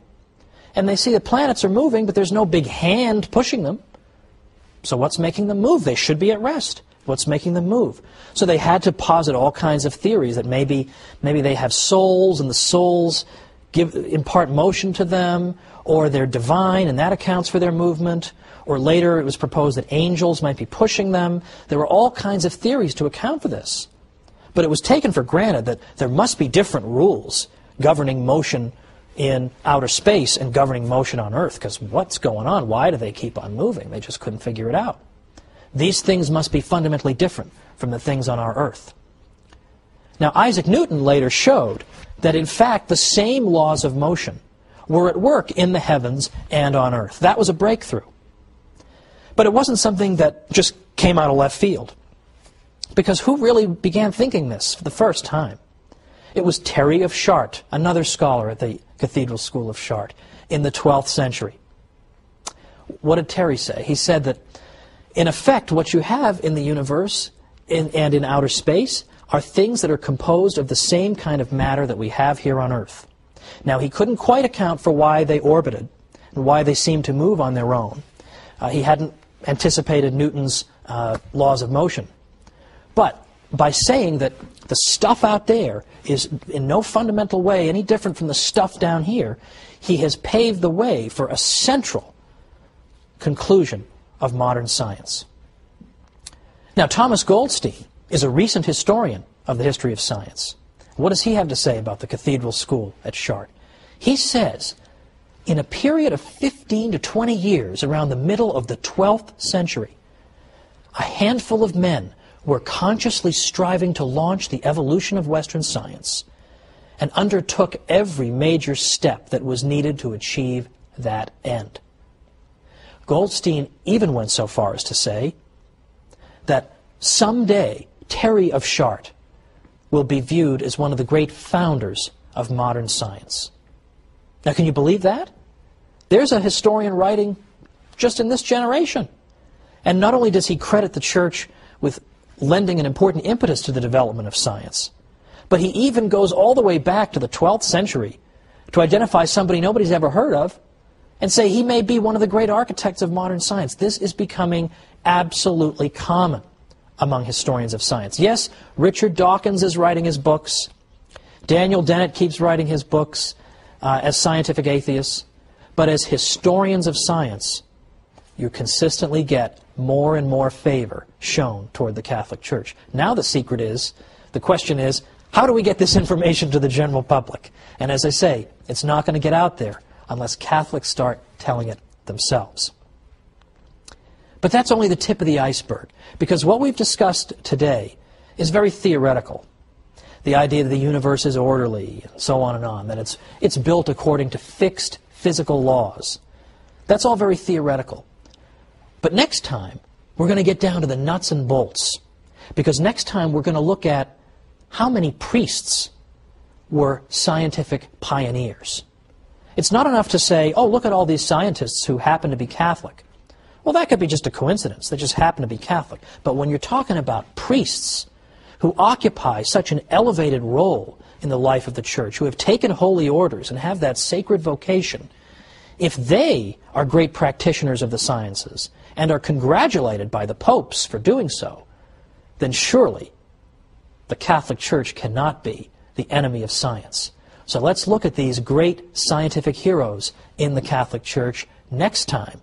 and they see the planets are moving, but there's no big hand pushing them. So what's making them move? They should be at rest. What's making them move? So they had to posit all kinds of theories that maybe they have souls and the souls impart motion to them, or they're divine and that accounts for their movement, or later it was proposed that angels might be pushing them. There were all kinds of theories to account for this. But it was taken for granted that there must be different rules governing motion in outer space and governing motion on Earth, because what's going on? Why do they keep on moving? They just couldn't figure it out. These things must be fundamentally different from the things on our Earth. Now, Isaac Newton later showed that, in fact, the same laws of motion were at work in the heavens and on Earth. That was a breakthrough. But it wasn't something that just came out of left field. Because who really began thinking this for the first time? It was Terry of Chartres, another scholar at the Cathedral School of Chartres, in the 12th century. What did Terry say? He said that, in effect, what you have in the universe and in outer space are things that are composed of the same kind of matter that we have here on Earth. Now, he couldn't quite account for why they orbited and why they seemed to move on their own. He hadn't anticipated Newton's laws of motion. But by saying that the stuff out there is in no fundamental way any different from the stuff down here, he has paved the way for a central conclusion of modern science. Now, Thomas Goldstein is a recent historian of the history of science. What does he have to say about the cathedral school at Chartres? He says, in a period of 15 to 20 years, around the middle of the 12th century, a handful of men were consciously striving to launch the evolution of Western science and undertook every major step that was needed to achieve that end. Goldstein even went so far as to say that someday Terry of Chartres will be viewed as one of the great founders of modern science. Now, can you believe that? There's a historian writing just in this generation. And not only does he credit the Church with lending an important impetus to the development of science, but he even goes all the way back to the 12th century to identify somebody nobody's ever heard of and say he may be one of the great architects of modern science. This is becoming absolutely common among historians of science. Yes, Richard Dawkins is writing his books. Daniel Dennett keeps writing his books as scientific atheists. But as historians of science, you consistently get more and more favor shown toward the Catholic Church. Now the question is, how do we get this information to the general public? And as I say, it's not going to get out there unless Catholics start telling it themselves. But that's only the tip of the iceberg, because what we've discussed today is very theoretical. The idea that the universe is orderly, and so on and on, that it's built according to fixed physical laws. That's all very theoretical. But next time, we're going to get down to the nuts and bolts, because next time we're going to look at how many priests were scientific pioneers. It's not enough to say, oh, look at all these scientists who happen to be Catholic. Well, that could be just a coincidence. They just happen to be Catholic. But when you're talking about priests who occupy such an elevated role in the life of the Church, who have taken holy orders and have that sacred vocation, if they are great practitioners of the sciences and are congratulated by the popes for doing so, then surely the Catholic Church cannot be the enemy of science. So let's look at these great scientific heroes in the Catholic Church next time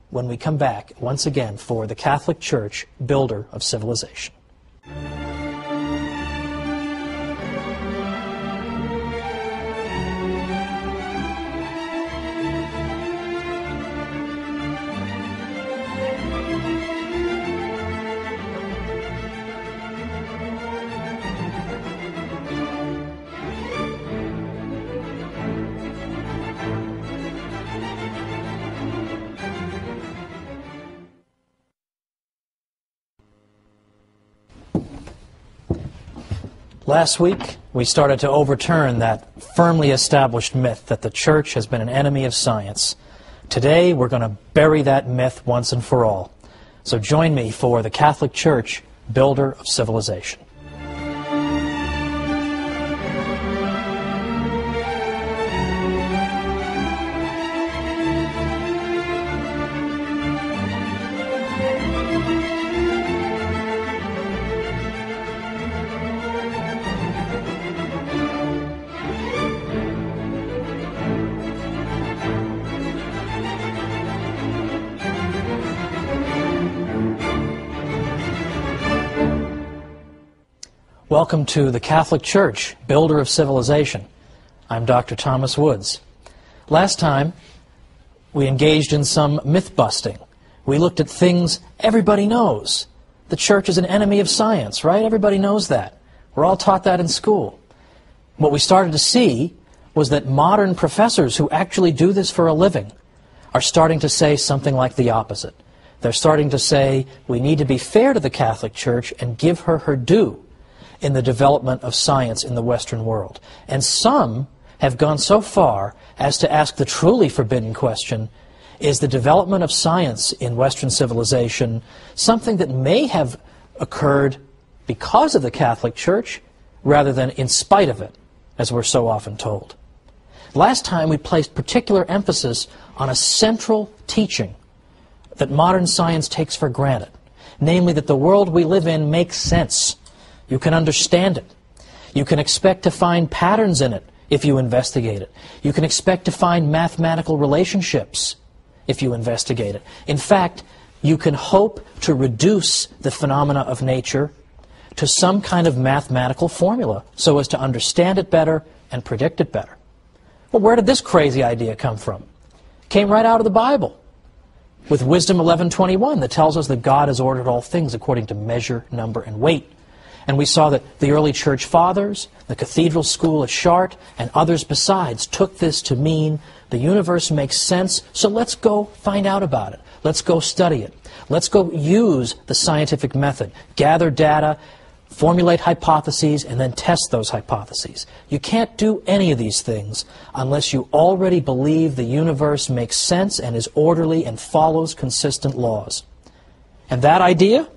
when we come back once again for the Catholic Church, builder of civilization. Last week, we started to overturn that firmly established myth that the Church has been an enemy of science. Today, we're going to bury that myth once and for all. So join me for the Catholic Church, builder of civilization. Welcome to the Catholic Church, builder of civilization. I'm Dr. Thomas Woods. Last time, we engaged in some myth-busting. We looked at things everybody knows. The Church is an enemy of science, right? Everybody knows that. We're all taught that in school. What we started to see was that modern professors who actually do this for a living are starting to say something like the opposite. They're starting to say, we need to be fair to the Catholic Church and give her her due in the development of science in the Western world. And some have gone so far as to ask the truly forbidden question, is the development of science in Western civilization something that may have occurred because of the Catholic Church rather than in spite of it, as we're so often told? Last time we placed particular emphasis on a central teaching that modern science takes for granted, namely that the world we live in makes sense. You can understand it. You can expect to find patterns in it if you investigate it. You can expect to find mathematical relationships if you investigate it. In fact, you can hope to reduce the phenomena of nature to some kind of mathematical formula so as to understand it better and predict it better. Well, where did this crazy idea come from? It came right out of the Bible with Wisdom 11:21 that tells us that God has ordered all things according to measure, number, and weight. And we saw that the early church fathers, the cathedral school at Chartres, and others besides took this to mean the universe makes sense, so let's go find out about it. Let's go study it. Let's go use the scientific method, gather data, formulate hypotheses, and then test those hypotheses. You can't do any of these things unless you already believe the universe makes sense and is orderly and follows consistent laws. And that idea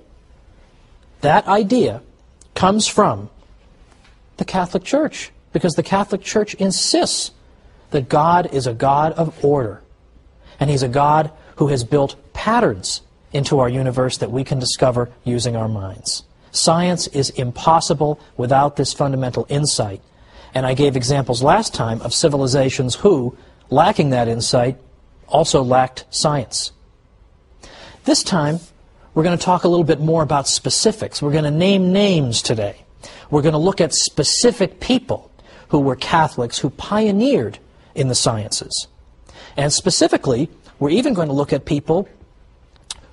comes from the Catholic Church, because the Catholic Church insists that God is a God of order, and He's a God who has built patterns into our universe that we can discover using our minds. Science is impossible without this fundamental insight, and I gave examples last time of civilizations who, lacking that insight, also lacked science. This time, we're going to talk a little bit more about specifics. We're going to name names today. We're going to look at specific people who were Catholics who pioneered in the sciences. And specifically, we're even going to look at people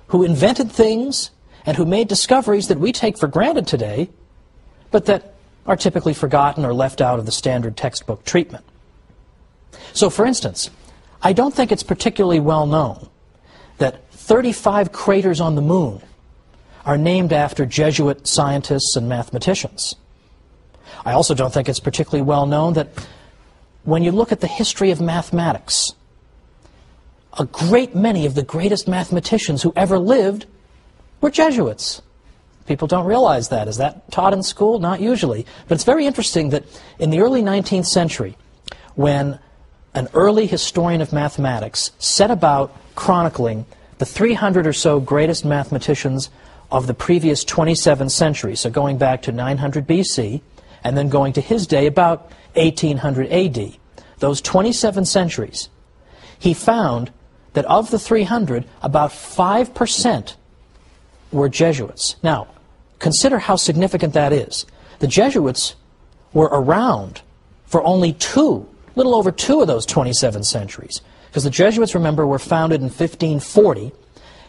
who invented things and who made discoveries that we take for granted today, but that are typically forgotten or left out of the standard textbook treatment. So, for instance, I don't think it's particularly well known that 35 craters on the moon are named after Jesuit scientists and mathematicians. I also don't think it's particularly well known that when you look at the history of mathematics, a great many of the greatest mathematicians who ever lived were Jesuits. People don't realize that. Is that taught in school? Not usually. But it's very interesting that in the early 19th century, when an early historian of mathematics set about chronicling the 300 or so greatest mathematicians of the previous 27 centuries, so going back to 900 BC, and then going to his day about 1800 AD, those 27 centuries, he found that of the 300, about 5% were Jesuits. Now, consider how significant that is. The Jesuits were around for only little over two of those 27 centuries. Because the Jesuits, remember, were founded in 1540,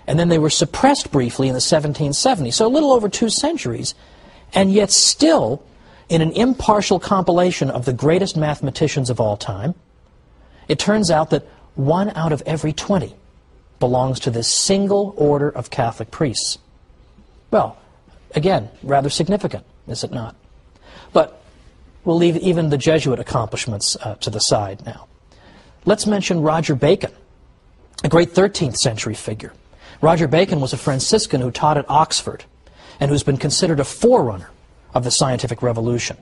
and then they were suppressed briefly in the 1770s. So a little over 2 centuries, and yet still, in an impartial compilation of the greatest mathematicians of all time, it turns out that 1 out of every 20 belongs to this single order of Catholic priests. Well, again, rather significant, is it not? But we'll leave even the Jesuit accomplishments to the side now. Let's mention Roger Bacon, a great 13th century figure. Roger Bacon was a Franciscan who taught at Oxford and who's been considered a forerunner of the scientific revolution.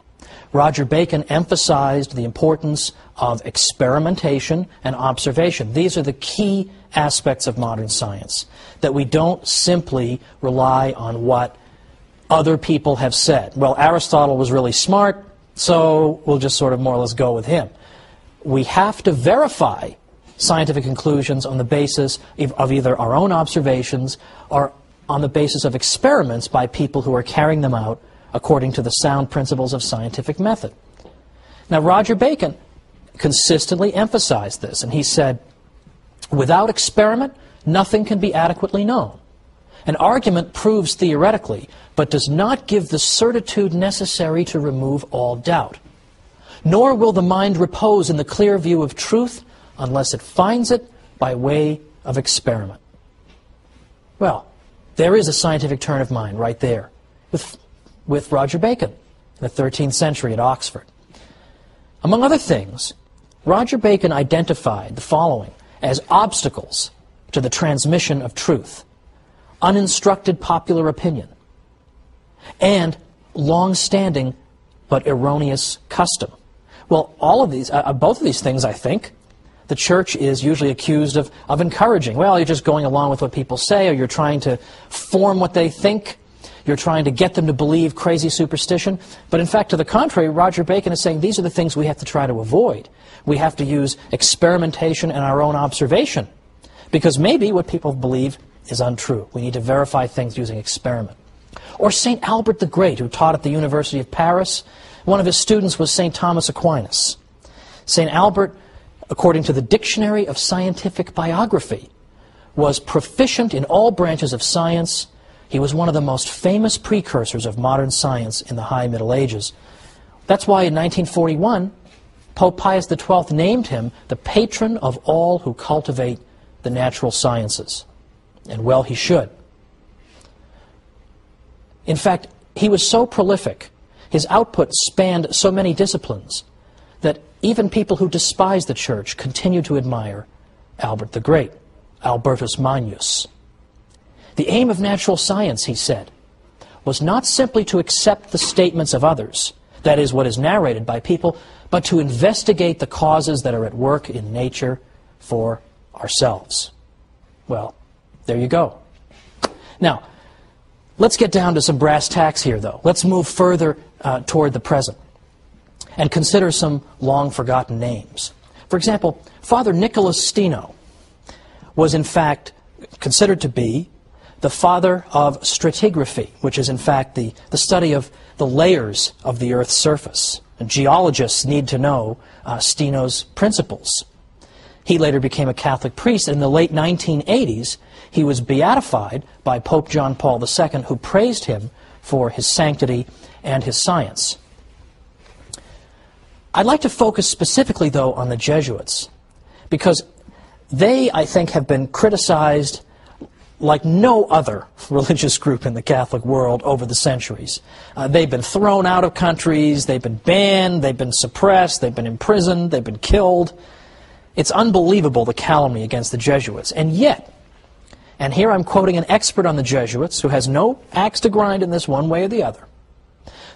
Roger Bacon emphasized the importance of experimentation and observation. These are the key aspects of modern science, that we don't simply rely on what other people have said. Well, Aristotle was really smart, so we'll just sort of more or less go with him. We have to verify scientific conclusions on the basis of either our own observations or on the basis of experiments by people who are carrying them out according to the sound principles of scientific method. Now, Roger Bacon consistently emphasized this, and he said, without experiment, nothing can be adequately known. An argument proves theoretically, but does not give the certitude necessary to remove all doubt. Nor will the mind repose in the clear view of truth unless it finds it by way of experiment. Well, there is a scientific turn of mind right there with Roger Bacon in the 13th century at Oxford. Among other things, Roger Bacon identified the following as obstacles to the transmission of truth: uninstructed popular opinion and long-standing but erroneous custom. Well, all of these, both of these things, I think, the church is usually accused of encouraging. Well, you're just going along with what people say, or you're trying to form what they think. you're trying to get them to believe crazy superstition. But in fact, to the contrary, Roger Bacon is saying these are the things we have to try to avoid. We have to use experimentation and our own observation, because maybe what people believe is untrue. We need to verify things using experiment. Or St. Albert the Great, who taught at the University of Paris. One of his students was St. Thomas Aquinas. St. Albert, according to the Dictionary of Scientific Biography, was proficient in all branches of science. He was one of the most famous precursors of modern science in the High Middle Ages. That's why in 1941, Pope Pius XII named him the patron of all who cultivate the natural sciences. And well, he should. In fact, he was so prolific, his output spanned so many disciplines, that even people who despise the Church continue to admire Albert the Great, Albertus Magnus. The aim of natural science, he said, was not simply to accept the statements of others, that is, what is narrated by people, but to investigate the causes that are at work in nature for ourselves. Well, there you go. Now, let's get down to some brass tacks here, though. Let's move further toward the present and consider some long-forgotten names. For example, Father Nicholas Steno was in fact considered to be the father of stratigraphy, which is in fact the study of the layers of the Earth's surface. And geologists need to know Steno's principles. He later became a Catholic priest, and in the late 1980s, he was beatified by Pope John Paul II, who praised him for his sanctity and his science. I'd like to focus specifically, though, on the Jesuits, because they, I think, have been criticized like no other religious group in the Catholic world over the centuries. They've been thrown out of countries, they've been banned, they've been suppressed, they've been imprisoned, they've been killed. It's unbelievable, the calumny against the Jesuits. And yet, and here I'm quoting an expert on the Jesuits who has no axe to grind in this one way or the other,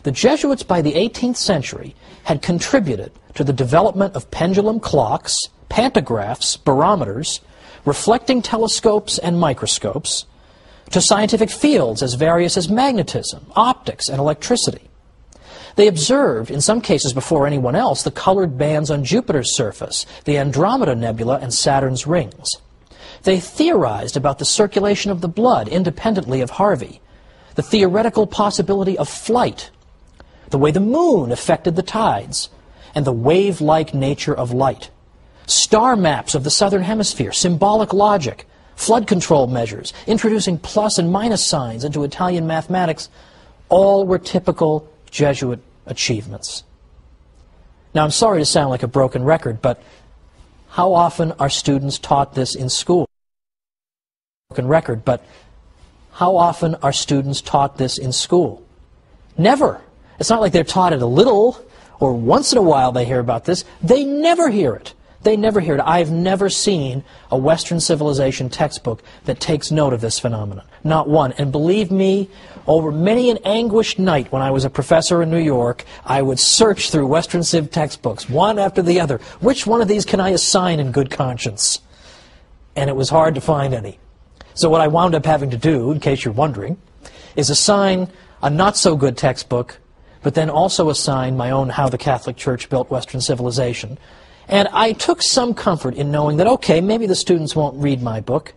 the Jesuits by the 18th century had contributed to the development of pendulum clocks, pantographs, barometers, reflecting telescopes and microscopes, to scientific fields as various as magnetism, optics, and electricity. They observed, in some cases before anyone else, the colored bands on Jupiter's surface, the Andromeda Nebula, and Saturn's rings. They theorized about the circulation of the blood independently of Harvey, the theoretical possibility of flight, the way the moon affected the tides, and the wave-like nature of light. Star maps of the southern hemisphere, symbolic logic, flood control measures, introducing plus and minus signs into Italian mathematics, all were typical Jesuit achievements. Now, I'm sorry to sound like a broken record, but how often are students taught this in school? Broken record, but how often are students taught this in school? Never. It's not like they're taught it a little, or once in a while they hear about this. They never hear it. They never hear it. I've never seen a Western civilization textbook that takes note of this phenomenon. Not one. And believe me, over many an anguished night when I was a professor in New York, I would search through Western Civ textbooks, one after the other. Which one of these can I assign in good conscience? And it was hard to find any. So what I wound up having to do, in case you're wondering, is assign a not-so-good textbook, but then also assign my own How the Catholic Church Built Western Civilization. And I took some comfort in knowing that, okay, maybe the students won't read my book,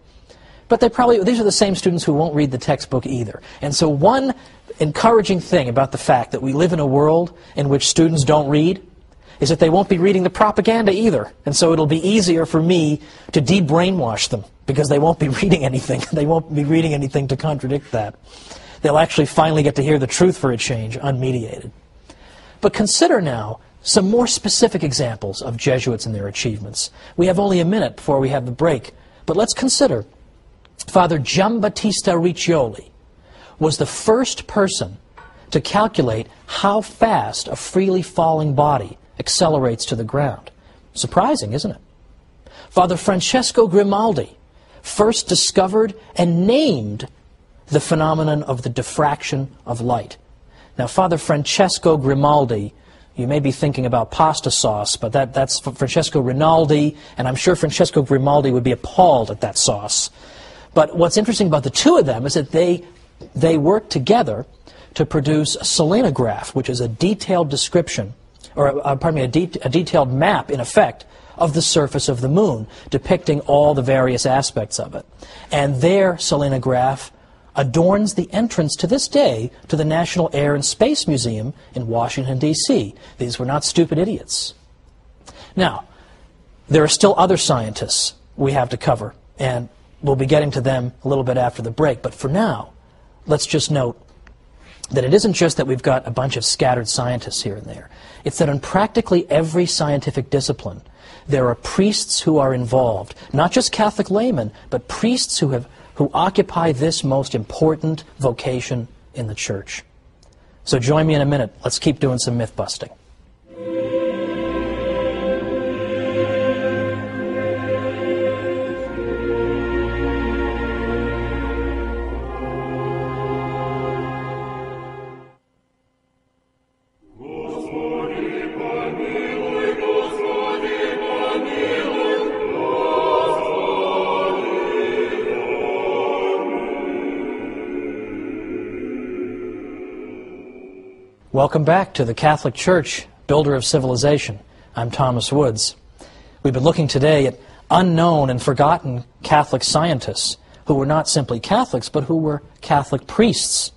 but these are the same students who won't read the textbook either. And so one encouraging thing about the fact that we live in a world in which students don't read is that they won't be reading the propaganda either. And so it'll be easier for me to de-brainwash them, because they won't be reading anything. They won't be reading anything to contradict that. They'll actually finally get to hear the truth for a change, unmediated. But consider now some more specific examples of Jesuits and their achievements. We have only a minute before we have the break, but let's consider Father Giambattista Riccioli was the first person to calculate how fast a freely falling body accelerates to the ground. Surprising, isn't it? Father Francesco Grimaldi first discovered and named the phenomenon of the diffraction of light. Now, Father Francesco Grimaldi, you may be thinking about pasta sauce, but that's Francesco Rinaldi, and I'm sure Francesco Grimaldi would be appalled at that sauce. But what's interesting about the two of them is that they they worked together to produce a selenograph, which is a detailed description, or pardon me, a detailed map, in effect, of the surface of the moon, depicting all the various aspects of it. And their selenograph adorns the entrance to this day to the National Air and Space Museum in Washington, D.C. These were not stupid idiots. Now, there are still other scientists we have to cover, and we'll be getting to them a little bit after the break. But for now, let's just note that it isn't just that we've got a bunch of scattered scientists here and there. It's that in practically every scientific discipline, there are priests who are involved, not just Catholic laymen, but priests who occupy this most important vocation in the Church. So join me in a minute. Let's keep doing some myth busting. Welcome back to the Catholic Church, Builder of Civilization. I'm Thomas Woods. We've been looking today at unknown and forgotten Catholic scientists who were not simply Catholics, but who were Catholic priests.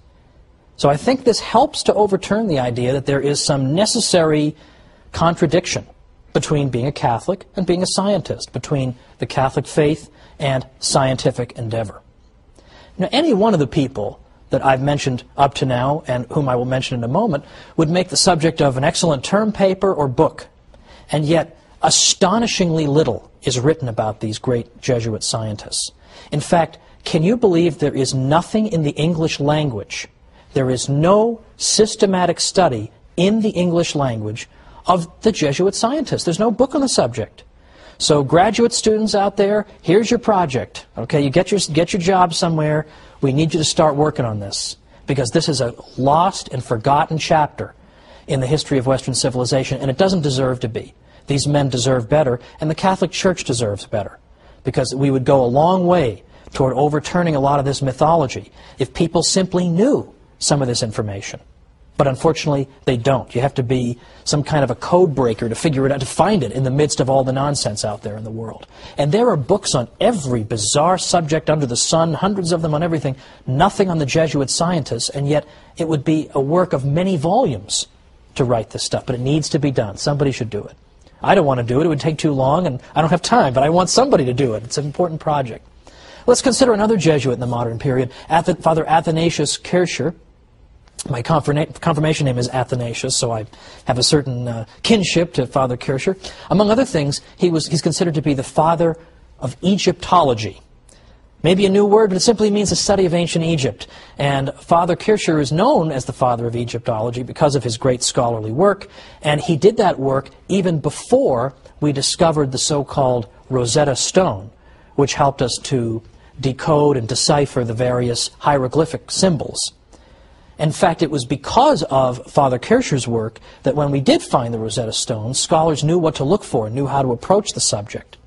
So I think this helps to overturn the idea that there is some necessary contradiction between being a Catholic and being a scientist, between the Catholic faith and scientific endeavor. Now, any one of the people that I've mentioned up to now, and whom I will mention in a moment, would make the subject of an excellent term paper or book. And yet, astonishingly little is written about these great Jesuit scientists. In fact, can you believe there is nothing in the English language, there is no systematic study in the English language of the Jesuit scientists? There's no book on the subject. So graduate students out there, here's your project. Okay, you get your job somewhere. We need you to start working on this, because this is a lost and forgotten chapter in the history of Western civilization, and it doesn't deserve to be. These men deserve better, and the Catholic Church deserves better, because we would go a long way toward overturning a lot of this mythology if people simply knew some of this information. But unfortunately, they don't. You have to be some kind of a code breaker to figure it out, to find it in the midst of all the nonsense out there in the world. And there are books on every bizarre subject under the sun, hundreds of them on everything, nothing on the Jesuit scientists, and yet it would be a work of many volumes to write this stuff. But it needs to be done. Somebody should do it. I don't want to do it. It would take too long, and I don't have time, but I want somebody to do it. It's an important project. Let's consider another Jesuit in the modern period, Father Athanasius Kircher. My confirmation name is Athanasius, so I have a certain kinship to Father Kircher. Among other things, he's considered to be the father of Egyptology. Maybe a new word, but it simply means the study of ancient Egypt. And Father Kircher is known as the father of Egyptology because of his great scholarly work, and he did that work even before we discovered the so-called Rosetta Stone, which helped us to decode and decipher the various hieroglyphic symbols. In fact, it was because of Father Kircher's work that when we did find the Rosetta Stone, scholars knew what to look for and knew how to approach the subject.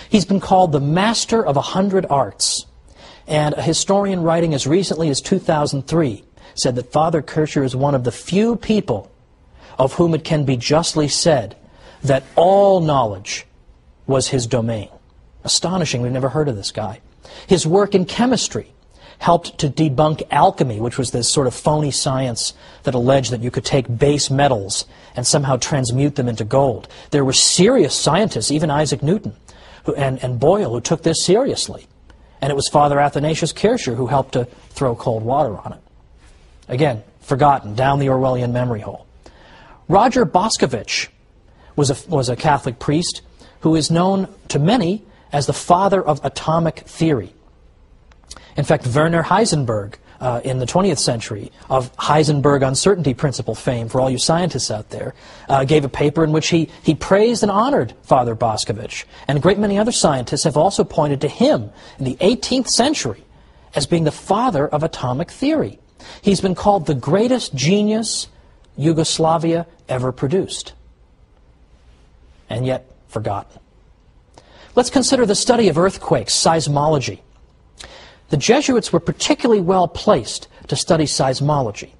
He's been called the master of 100 arts, and a historian writing as recently as 2003 said that Father Kircher is one of the few people of whom it can be justly said that all knowledge was his domain. Astonishing, we've never heard of this guy. His work in chemistry helped to debunk alchemy, which was this sort of phony science that alleged that you could take base metals and somehow transmute them into gold. There were serious scientists, even Isaac Newton and Boyle, who took this seriously. And it was Father Athanasius Kircher who helped to throw cold water on it. Again, forgotten, down the Orwellian memory hole. Roger Boscovich was a Catholic priest who is known to many as the father of atomic theory. In fact, Werner Heisenberg, in the 20th century, of Heisenberg uncertainty principle fame for all you scientists out there, gave a paper in which he praised and honored Father Boscovich. And a great many other scientists have also pointed to him in the 18th century as being the father of atomic theory. He's been called the greatest genius Yugoslavia ever produced, and yet forgotten. Let's consider the study of earthquakes, seismology. the Jesuits were particularly well placed to study seismology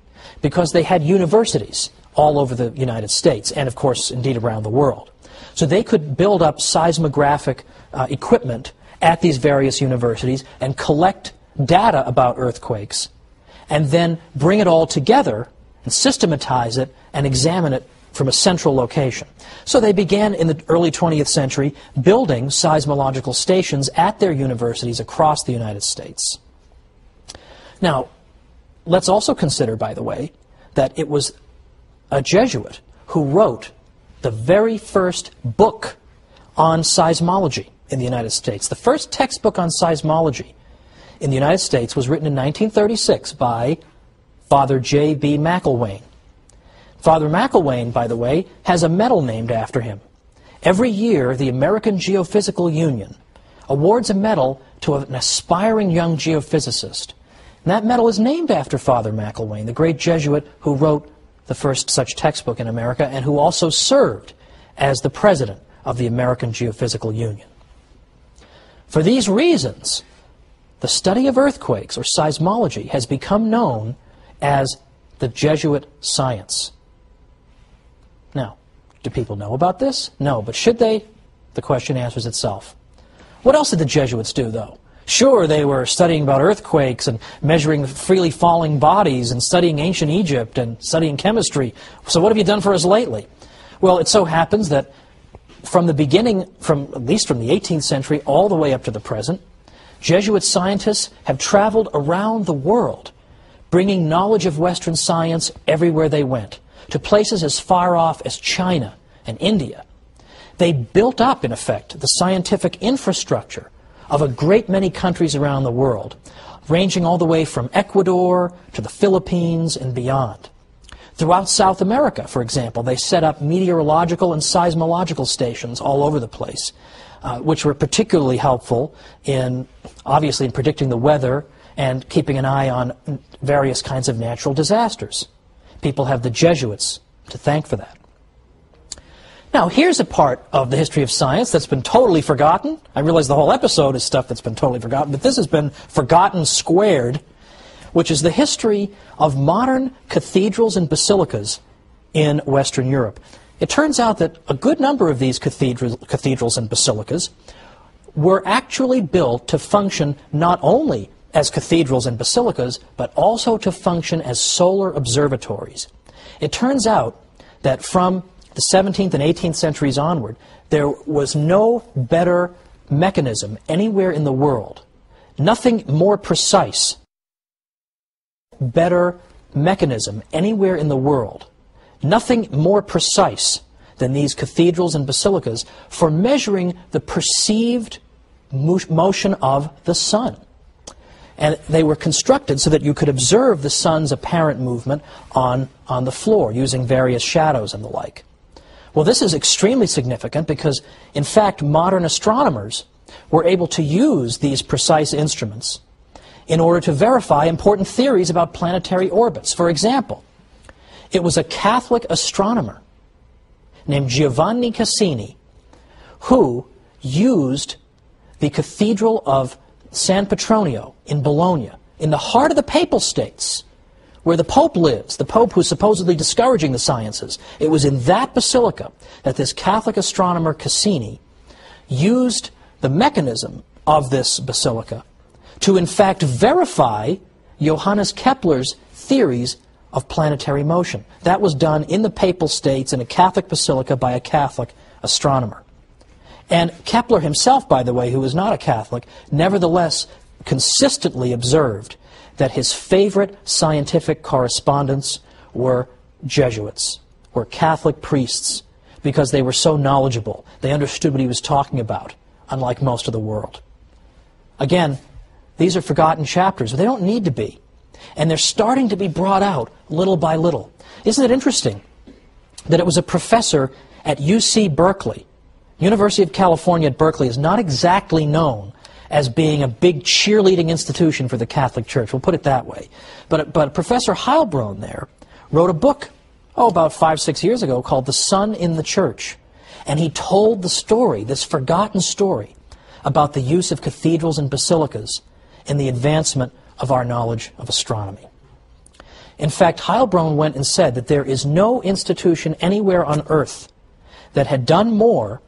because they had universities all over the United States and, of course, indeed around the world. So they could build up seismographic equipment at these various universities and collect data about earthquakes and then bring it all together and systematize it and examine it from a central location. So they began in the early 20th century building seismological stations at their universities across the United States. Now, let's also consider, by the way, that it was a Jesuit who wrote the very first book on seismology in the United States. The first textbook on seismology in the United States was written in 1936 by Father J.B. McIlwain. Father McIlwain, by the way, has a medal named after him. Every year, the American Geophysical Union awards a medal to an aspiring young geophysicist. And that medal is named after Father McIlwain, the great Jesuit who wrote the first such textbook in America and who also served as the president of the American Geophysical Union. For these reasons, the study of earthquakes, or seismology, has become known as the Jesuit science. Now, do people know about this? No, but should they? The question answers itself. What else did the Jesuits do, though? Sure, they were studying about earthquakes and measuring freely falling bodies and studying ancient Egypt and studying chemistry. So what have you done for us lately? Well, it so happens that from the beginning, at least from the 18th century all the way up to the present, Jesuit scientists have traveled around the world, bringing knowledge of Western science everywhere they went, to places as far off as China and India. They built up, in effect, the scientific infrastructure of a great many countries around the world, ranging all the way from Ecuador to the Philippines and beyond. Throughout South America, for example, they set up meteorological and seismological stations all over the place, which were particularly helpful in, obviously, in predicting the weather and keeping an eye on various kinds of natural disasters. People have the Jesuits to thank for that. Now, here's a part of the history of science that's been totally forgotten. I realize the whole episode is stuff that's been totally forgotten, but this has been forgotten squared, which is the history of modern cathedrals and basilicas in Western Europe. It turns out that a good number of these cathedrals and basilicas were actually built to function not only as cathedrals and basilicas, but also to function as solar observatories. It turns out that from the 17th and 18th centuries onward, there was no better mechanism anywhere in the world, nothing more precise, better mechanism anywhere in the world, nothing more precise than these cathedrals and basilicas for measuring the perceived motion of the sun. And they were constructed so that you could observe the sun's apparent movement on the floor using various shadows and the like. Well, this is extremely significant because, in fact, modern astronomers were able to use these precise instruments in order to verify important theories about planetary orbits. For example, it was a Catholic astronomer named Giovanni Cassini who used the Cathedral of San Petronio in Bologna, in the heart of the Papal States, where the Pope lives, the Pope who's supposedly discouraging the sciences. It was in that basilica that this Catholic astronomer Cassini used the mechanism of this basilica to in fact verify Johannes Kepler's theories of planetary motion. That was done in the Papal States in a Catholic basilica by a Catholic astronomer. And Kepler himself, by the way, who was not a Catholic, nevertheless consistently observed that his favorite scientific correspondents were Jesuits, were Catholic priests, because they were so knowledgeable. They understood what he was talking about, unlike most of the world. Again, these are forgotten chapters, but they don't need to be. And they're starting to be brought out little by little. Isn't it interesting that it was a professor at UC Berkeley? University of California at Berkeley is not exactly known as being a big cheerleading institution for the Catholic Church. We'll put it that way. But Professor Heilbronn there wrote a book, about 5-6 years ago, called The Sun in the Church. And he told the story, this forgotten story, about the use of cathedrals and basilicas in the advancement of our knowledge of astronomy. In fact, Heilbronn went and said that there is no institution anywhere on Earth that had done more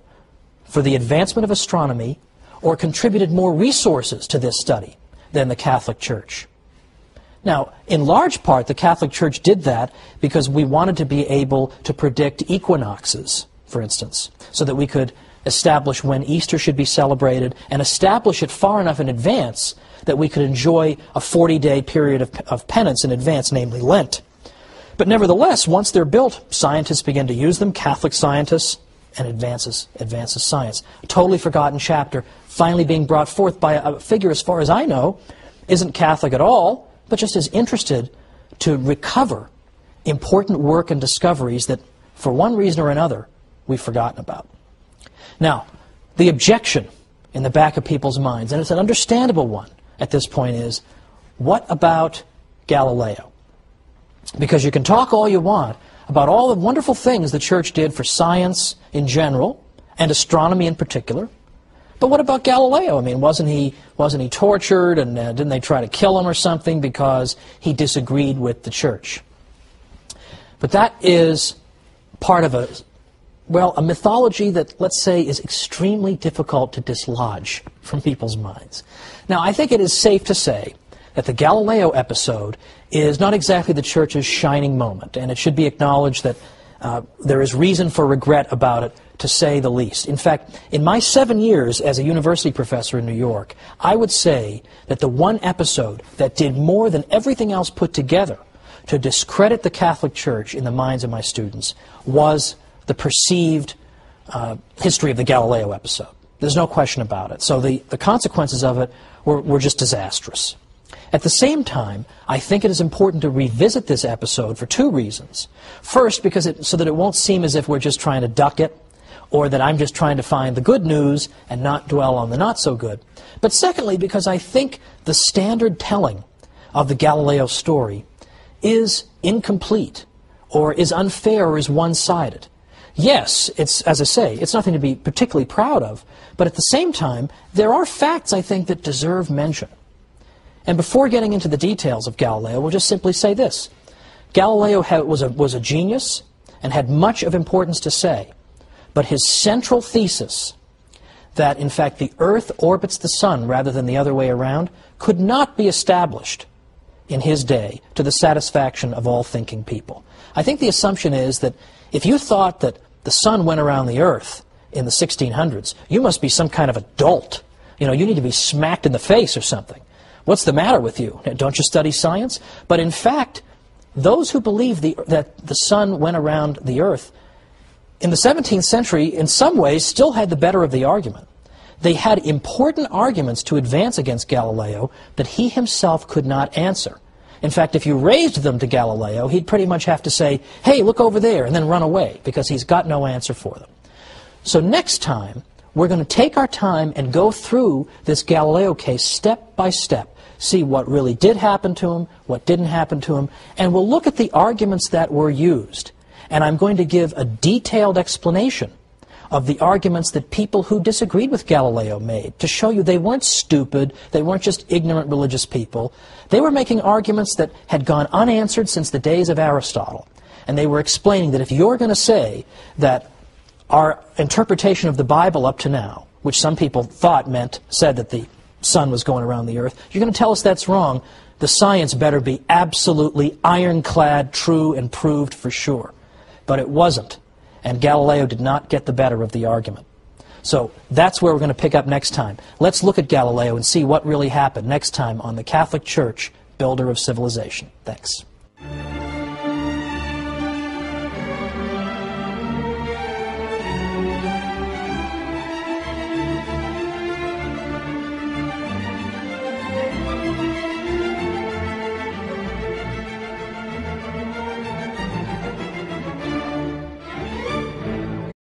for the advancement of astronomy or contributed more resources to this study than the Catholic Church. Now, in large part, the Catholic Church did that because we wanted to be able to predict equinoxes, for instance, so that we could establish when Easter should be celebrated and establish it far enough in advance that we could enjoy a 40-day period of penance in advance, namely Lent. But nevertheless, once they're built, scientists begin to use them, Catholic scientists, and advances science. A totally forgotten chapter finally being brought forth by a figure, as far as I know, isn't Catholic at all, but just is interested to recover important work and discoveries that, for one reason or another, we've forgotten about. Now, the objection in the back of people's minds, and it's an understandable one at this point, is, what about Galileo? Because you can talk all you want about all the wonderful things the Church did for science in general, and astronomy in particular, but what about Galileo? I mean, wasn't he tortured, and didn't they try to kill him or something because he disagreed with the Church? But that is part of a mythology that, let's say, is extremely difficult to dislodge from people's minds. Now, I think it is safe to say that the Galileo episode is not exactly the Church's shining moment, and it should be acknowledged that there is reason for regret about it, to say the least. In fact, in my 7 years as a university professor in New York, I would say that the one episode that did more than everything else put together to discredit the Catholic Church in the minds of my students was the perceived history of the Galileo episode. There's no question about it. So the consequences of it were just disastrous. At the same time, I think it is important to revisit this episode for two reasons. First, because so that it won't seem as if we're just trying to duck it, or that I'm just trying to find the good news and not dwell on the not so good. But secondly, because I think the standard telling of the Galileo story is incomplete, or is unfair, or is one-sided. Yes, it's, as I say, it's nothing to be particularly proud of, but at the same time, there are facts, I think, that deserve mention. And before getting into the details of Galileo, we'll just simply say this. Galileo was a genius and had much of importance to say, but his central thesis, that in fact the Earth orbits the Sun rather than the other way around, could not be established in his day to the satisfaction of all thinking people. I think the assumption is that if you thought that the Sun went around the Earth in the 1600s, you must be some kind of a dolt. You know, you need to be smacked in the face or something. What's the matter with you? Don't you study science? But in fact, those who believe that the Sun went around the Earth in the 17th century, in some ways, still had the better of the argument. They had important arguments to advance against Galileo that he himself could not answer. In fact, if you raised them to Galileo, he'd pretty much have to say, hey, look over there, and then run away, because he's got no answer for them. So next time, we're going to take our time and go through this Galileo case step by step, see what really did happen to him, what didn't happen to him, and we'll look at the arguments that were used. And I'm going to give a detailed explanation of the arguments that people who disagreed with Galileo made, to show you they weren't stupid, they weren't just ignorant religious people. They were making arguments that had gone unanswered since the days of Aristotle. And they were explaining that if you're going to say that our interpretation of the Bible up to now, which some people thought said that the Sun was going around the Earth, you're going to tell us that's wrong, the science better be absolutely ironclad, true, and proved for sure. But it wasn't, and Galileo did not get the better of the argument. So that's where we're going to pick up next time. Let's look at Galileo and see what really happened next time on the Catholic Church, Builder of Civilization. Thanks.